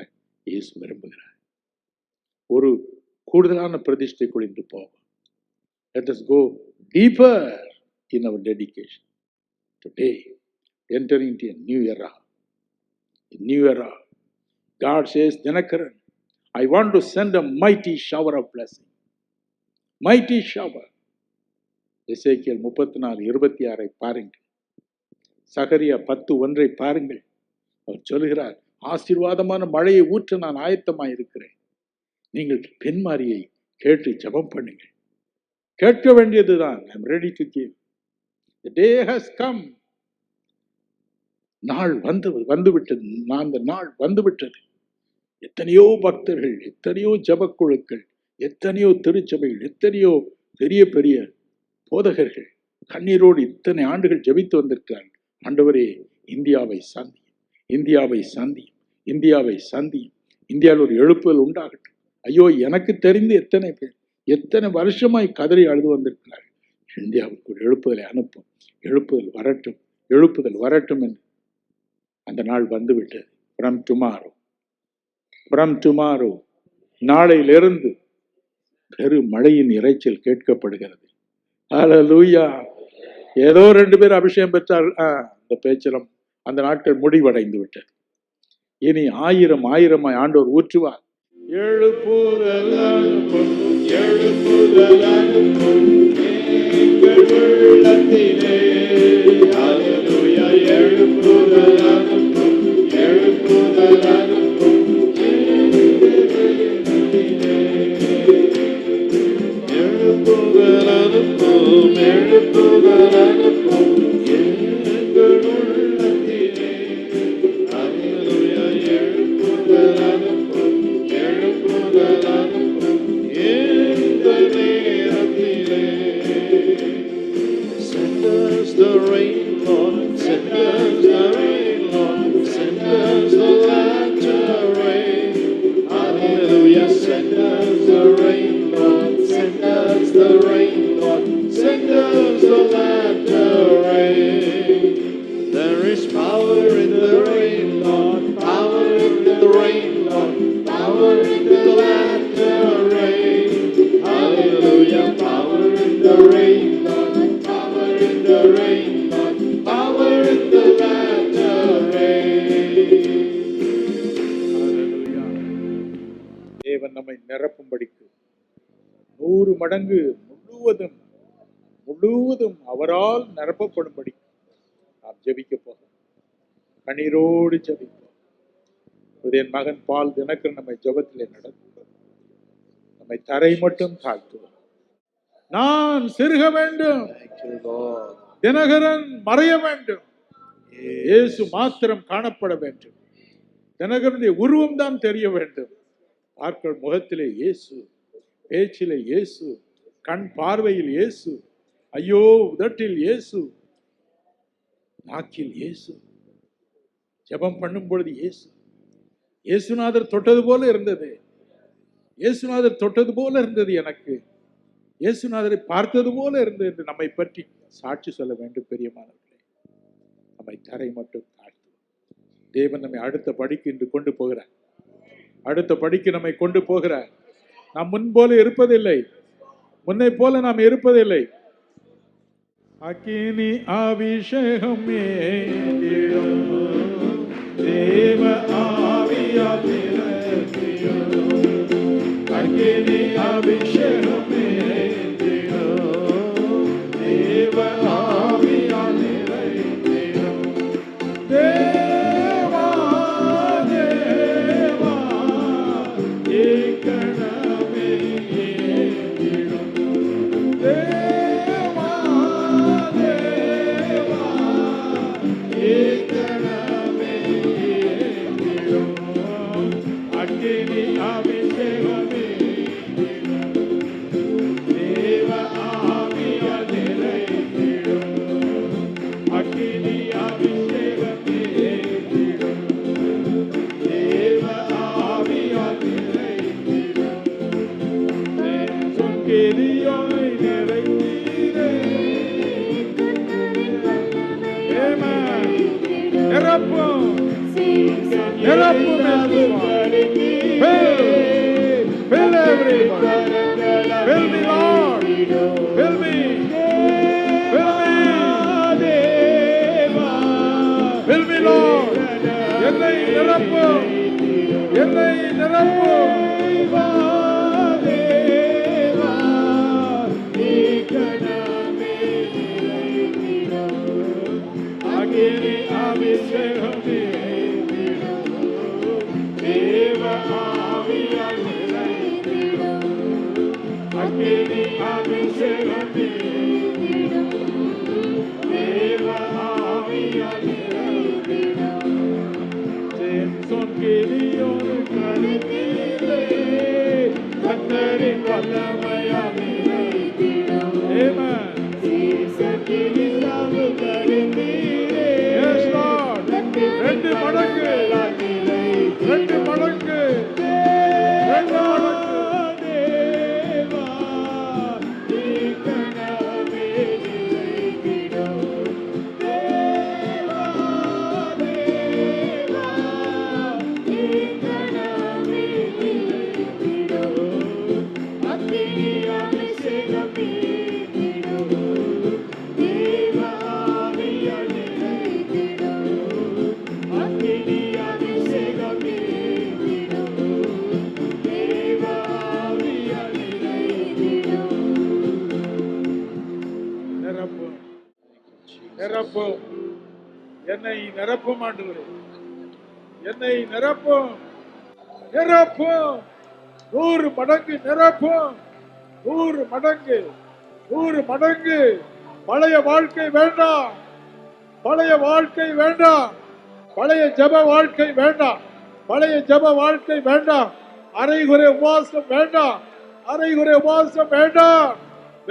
இயேசு விரும்புகிறார். ஒரு கூடுதலான பிரதிஷ்டைக்குள் இன்று போகும். Let us go deeper in our dedication. Today, entering into a new era. A new era. God says, Dinakaran, I want to send a mighty shower of blessing. Mighty shower. எசேக்கியேல் 34:26 பாருங்கள். சகரியா 10:1 பாருங்கள். அவர் சொல்கிறார், ஆசீர்வாதமான மழையை ஊற்ற நான் ஆயத்தமாய் இருக்கிறேன். நீங்கள் பெண்மாரியை கேட்டு ஜெபம் பண்ணுங்கள். கேட்க வேண்டியதுதான். I am ready to give. The day has come. நாள் வந்துவிட்டது. அந்த நாள் வந்துவிட்டது. எத்தனையோ பக்தர்கள், எத்தனையோ ஜெபக்குழுக்கள், எத்தனையோ திருச்சபைகள், எத்தனையோ பெரிய பெரிய போதகர்கள் கண்ணீரோடு இத்தனை ஆண்டுகள் ஜெபித்து வந்திருக்கிறார்கள். ஆண்டவரே, இந்தியாவை சந்தியும், இந்தியாவை சந்தியும், இந்தியாவை சந்தியும். இந்தியாவில் ஒரு எழுப்புதல் உண்டாகட்டும். ஐயோ, எனக்கு தெரிந்து எத்தனை பேர் எத்தனை வருஷமாய் கதறி அழுது வந்திருக்கிறார்கள். இந்தியாவுக்கு ஒரு எழுப்புதலை அனுப்பும், எழுப்புதல் வரட்டும், எழுப்புதல் வரட்டும் என்று அந்த நாள் வந்துவிட்டது. From tomorrow, நாளையிலிருந்து பெரு மழையின் இறைச்சல் கேட்கப்படுகிறது. ஹல்லேலூயா. ஏதோ 2 பேர் அபிஷேகம் பெற்றார். அந்த பேச்சலம் அந்த நாட்கள் முடிவடைந்து விட்டது. இனி 1000 ஆண்டவர் ஊற்றுவார். எழுப்புதல் அனுப்பும், எழுப்புதல் அனுப்பும் எங்கள் உள்ளத்திலே. ஹல்லேலூயா. எழுப்புதல் அனுப்பும், எழுப்புதல் அனுப்பும் எழுப்புதல் அனுப்பும், எழுப்புதல் அனுப்பும் எங்கள் உள்ளத்திலே. ஹல்லேலூயா. எழுப்புதல் அனுப்பும், எழுப்புதல் அனுப்பும் இந்த நேரத்திலே. Send us the rain, Lord. Send us the rain, Lord. Send us the latter rain. Hallelujah. Send us the rain, Lord. Send us the rain, Lord. Send us the latter rain. There is power in the rain, Lord. Power in the rain, Lord. Power in the latter rain. Hallelujah. Power in the rain, Lord. Power in the rain, Lord. Power in the latter rain. ஹல்லேலூயா. தேவன் நம்மை நிரப்பும்படிக்கு 100 மடங்கு முழுவதும் அவரால் நிரப்பப்படும்படி நாம் ஜெபிக்க போகிறோம். கண்ணீரோடு ஜெபிப்போம். என் மகன் பால் தினகரன் நம்மை ஜெபத்திலே நடத்துவோம். நம்மை தரை மட்டும் தாழ்த்துவோம். நான் சிறுக வேண்டும், தினகரன் மறைய வேண்டும், இயேசு மாத்திரம் காணப்பட வேண்டும். தினகரனுடைய உருவம் தான் தெரிய வேண்டும். பார்க்கிற முகத்திலே இயேசு, பேச்சிலே இயேசு, கண் பார்வையில் இயேசு, ஐயோ உதட்டில் இயேசு, நாக்கில் இயேசு, ஜெபம் பண்ணும் பொழுது இயேசு. இயேசுநாதர் தொட்டது போல இருந்தது, இயேசுநாதர் தொட்டது போல இருந்தது, எனக்கு இயேசுநாதரை பார்த்தது போல இருந்தது என்று நம்மை பற்றி சாட்சி சொல்ல வேண்டும். பெரியமானவர்களே, நம்மை தரை மட்டும் தாழ்த்துவோம். தேவன் நம்மை அடுத்த படிக்கு இன்று கொண்டு போகிறார், அடுத்த படிக்கு நம்மை கொண்டு போகிறார். நாம் முன் போல இருப்பதில்லை, முன்னை போல நாம் இருப்பதில்லை. அக்கினி அபிஷேகம் ஏந்திடும், தேவ ஆவியால் நிரப்பிடும். அக்கினி அபிஷேகம் ஏந்திடும், தேவ ஆவியால் நிரப்பிடும். தேவா தேவா ஏகனமே ஏந்திடும். தேவா தேவா ஏகனமே ஏந்திடும். அக்கினி அபிஷேகம் ஏந்திடும், தேவ ஆவியால் நிரப்பிடும். அக்கினி அபிஷேகம் ஏந்திடும், தேவ ஆவியால் நிரப்பிடும். சொற்கிரியோனை நிறைத்தீரே. Amen. நிரப்பும், நிரப்பும் இயேசுவே. Fill everyone. Fill me, Lord. Fill me. Fill me. Fill me, Lord. என்னை நிரப்பும், என்னை நிரப்பும். அக்கினி அபிஷேகம் ஏந்திடும், தேவ ஆவியால் நிரப்பிடும். அக்கினி அபிஷேகம் ஏந்திடும், தேவ ஆவியால் நிரப்பிடும். சொற்கிரியோடு கருத்தீரே, கர்த்தரின் வல்லமையால் நிறைத்திடும். Amen. Yes, Lord. ரெண்டு மடங்கு, ரெண்டு மடங்கு, ரெண்டு மடங்கு. தேவா ஏகனமே நிறைத்திடும். தேவா தேவா ஏகனமே நிறைத்திடும். அக்கினி அபிஷேகம் ஏந்திடும், தேவ ஆவியால் நிறைத்திடும். அக்கினி அபிஷேகம் ஏந்திடும், தேவ ஆவியால் நிறைத்திடும். நிரப்பும், நிரப்பும், என்னை நிரப்பும் ஆண்டவரே, என்னை நிரப்பும், நிரப்பும். 100 மடங்கு நிரப்பும், 100 மடங்கு, 100 மடங்கு. பழைய வாழ்க்கை வேண்டாம், பழைய வாழ்க்கை வேண்டாம், பழைய ஜெப வாழ்க்கை வேண்டாம், பழைய ஜெப வாழ்க்கை வேண்டாம். அரைகுறை உபவாசம் வேண்டாம், அரைகுறை உபவாசம் வேண்டாம்,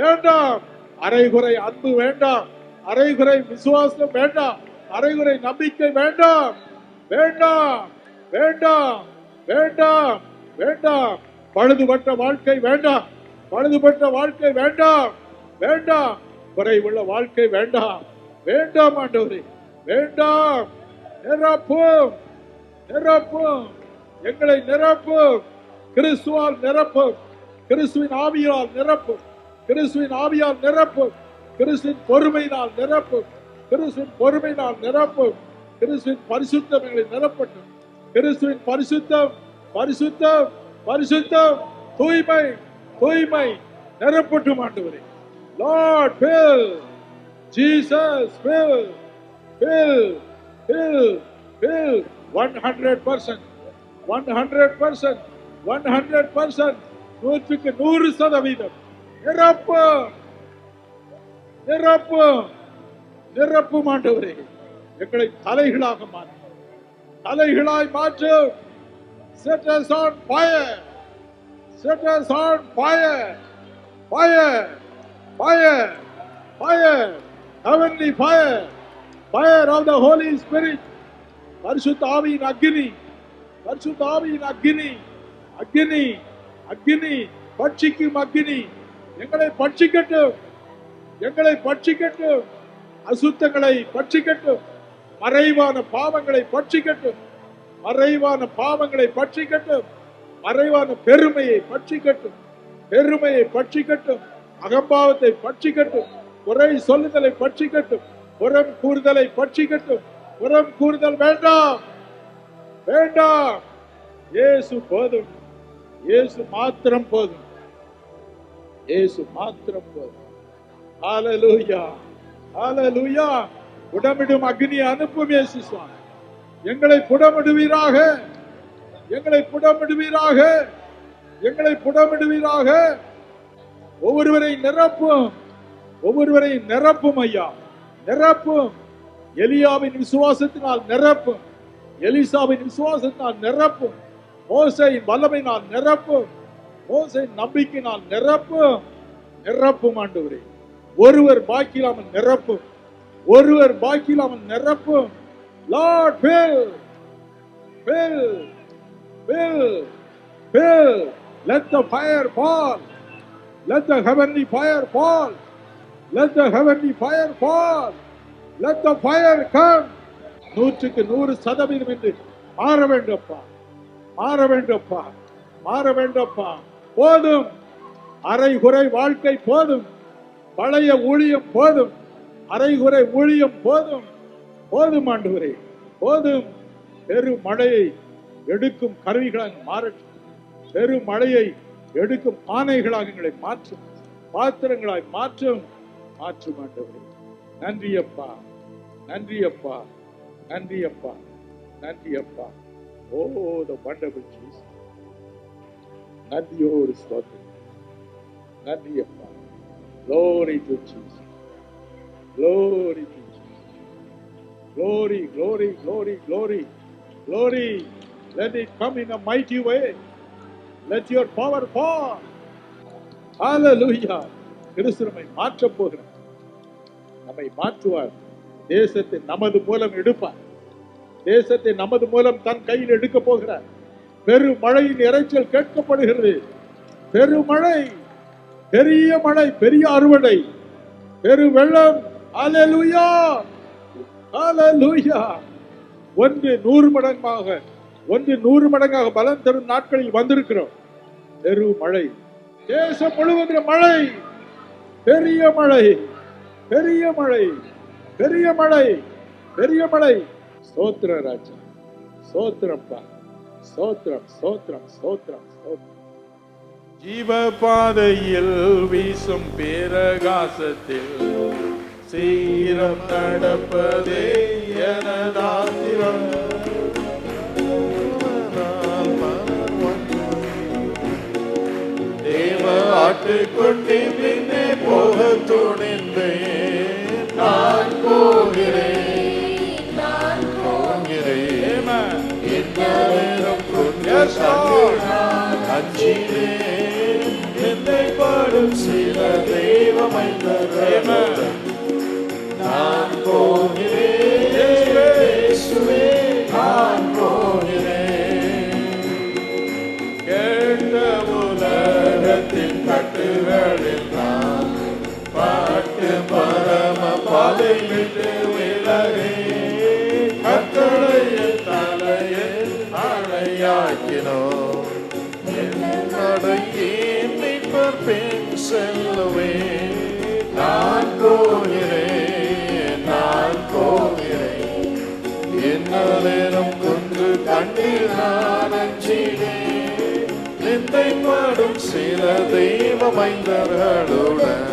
வேண்டாம். அரைகுறை அன்பு வேண்டாம், அரைகுறை விசுவாசம் வேண்டாம், அரைகுறை நம்பிக்கை வேண்டாம், வேண்டாம், வேண்டாம், வேண்டாம், வேண்டாம். பழுதுபட்ட வாழ்க்கை வேண்டாம், பழுதுபட்ட வாழ்க்கை வேண்டாம், வேண்டாம். குறைவுள்ள வாழ்க்கை வேண்டாம், வேண்டாம் ஆண்டவரே, வேண்டாம். நிரப்பும், நிரப்பும், எங்களை நிரப்பும். கிறிஸ்துவால் நிரப்பும், கிறிஸ்துவின் ஆவியால் நிரப்பும், கிறிஸ்துவின் ஆவியால் நிரப்பும், கிறிஸ்துவின் பொறுமையினால் நிரப்பும், கிறிஸ்துவின் பொறுமையினால் நிரப்பும். கிறிஸ்துவின் பரிசுத்தம் எங்களை நிரப்பட்டும். கிறிஸ்துவின் பரிசுத்தம், பரிசுத்தம், பரிசுத்தம், தூய்மை, தூய்மை நிரப்பட்டும் ஆண்டவரே. Lord, fill. Jesus, fill, fill, fill, fill. 100%, 100%, 100%, 100%. நிரப்பும், நிரப்பும், நிரப்பும் ஆண்டவரே. எங்களை தலைகளாக மாற்றும், தலைகளாய் மாற்றும். Set us on fire, set us on fire. fire, fire, fire, heavenly fire, fire of the Holy Spirit. பரிசுத்த ஆவியின் அக்கினி, பரிசுத்த ஆவியின் அக்கினி, அக்கினி, அக்கினி, பட்சிக்கும் அக்கினி எங்களை பட்சிக்கட்டும், எங்களை பட்சிக்கட்டும், அசுத்தங்களை பட்சிக்கட்டும், மறைவான பாவங்களை பட்சிக்கட்டும், மறைவான பாவங்களை பட்சிக்கட்டும், மறைவான பெருமையை பட்சிக்கட்டும், பெருமையை பட்சிக்கட்டும், அகம்பாவத்தை பட்சிக்கட்டும், குறை சொல்லுதலை பட்சிக்கட்டும், புறம் கூறுதலை பட்சிக்கட்டும். புறம் கூறுதல் வேண்டாம், வேண்டாம். இயேசு போதும், இயேசு மாத்திரம் போதும், இயேசு மாத்திரம் போதும். ஹல்லேலூயா, ஹல்லேலூயா. புடமிடும் அக்னி அனுப்பும் இயேசு சுவாமி. எங்களை புடமிடுவீராக, எங்களை புடமிடுவீராக, எங்களை புடமிடுவீராக. ஒவ்வொருவரை நிரப்பும், ஒவ்வொருவரை நிரப்பும் ஐயா, நிரப்பும். எலியாவின் விசுவாசத்தினால் நிரப்பும், எலிசாவின் விசுவாசத்தினால் நிரப்பும், மோசேயின் வல்லமையினால் நிரப்பும், மோசேயின் நம்பிக்கையினால் நிரப்பும், நிரப்பும் ஆண்டவரே. ஒருவர் பாக்கியில்லாமல் நிரப்பும், ஒருவர் பாக்கியில்லாமல் நிரப்பும். Lord, fill, fill, fill, fill. Let the fire fall, let the heavenly fire fall, let the heavenly fire fall. Let the fire come. 100% என்று மாற வேண்டப்பா, மாற வேண்டப்பா, மாற வேண்டப்பா. போதும், அரைகுறை வாழ்க்கை போதும், பழைய ஊழியம் போதும், அரைகுறை ஊழியம் போதும், போதும் ஆண்டவரே, போதும். பெரும் மழையை எடுக்கும் கருவிகளாக மாறட்டும், பெரும் மழையை எடுக்கும் பானைகளாக எங்களை மாற்றும், பாத்திரங்களாய் மாற்றும், மாற்றும் ஆண்டவரே. நன்றி அப்பா, நன்றி அப்பா, நன்றி அப்பா, நன்றி அப்பா. ஓ the wonderful Jesus. நன்றியோடு ஸ்தோத்திரம், நன்றி அப்பா. Glory to Jesus, glory to Jesus, glory, glory, glory, glory, glory. Let it come in a mighty way. Let your power fall. Hallelujah. கிறிஸ்துவை மாற்றப் போகிறார், நம்மை மாற்றுவார். தேசத்தை நமது மூலம் எடுப்பார், தேசத்தை நமது மூலம் தன் கையில் எடுக்க போகிறார். பெருமழையின் இறைச்சல் கேட்கப்படுகிறது, பெருமழை, பெரிய மழை, பெரிய அறுவடை, பெரு வெள்ளம். ஹல்லேலூயா, ஹல்லேலூயா. 100 மடங்காக, 100 மடங்காக பலன் தரும் நாட்களில் வந்திருக்கிறோம். பெருமழை, தேசம் முழுவதும் மழை, பெரிய மழை, பெரிய மழை, பெரிய மழை, பெரிய மழை. ஸ்தோத்திர ராஜா, ஸ்தோத்திரப்பா, ஸ்தோத்திரம், ஸ்தோத்திரம், ஸ்தோத்திரம், ஸ்தோத்திரம். ஜீவ பாதையில் வீசும் பேரகாசத்தில் சீரம் நடப்பதே எனதாத்திரம். தேவ ஆட்டுக்குட்டி பின்னே போக துணிந்தேன், நான் போகிறேன், நான் போகிறேன். இந்த நேரம் அஞ்சினேன், என்னை பாடும் சில தெய்வமைந்தேன். நான் போகிறேன், இயேசுவே, நான் போகிறேன். கேட்ட உலகத்தின் கட்டுகளில் நான் பாட்டு பரம பாதை விட்டு விலகே, கட்டளைய தலையில் அழையாக்கினோ, நடக்கீர் பின் செல்லுவே. நான் போகிறேன், நான் போகிறேன். என்னும் குன்று கண்டு நான் அஞ்சினேன், நிந்தை பாடும் சில தெய்வ மைந்தர்களுடன்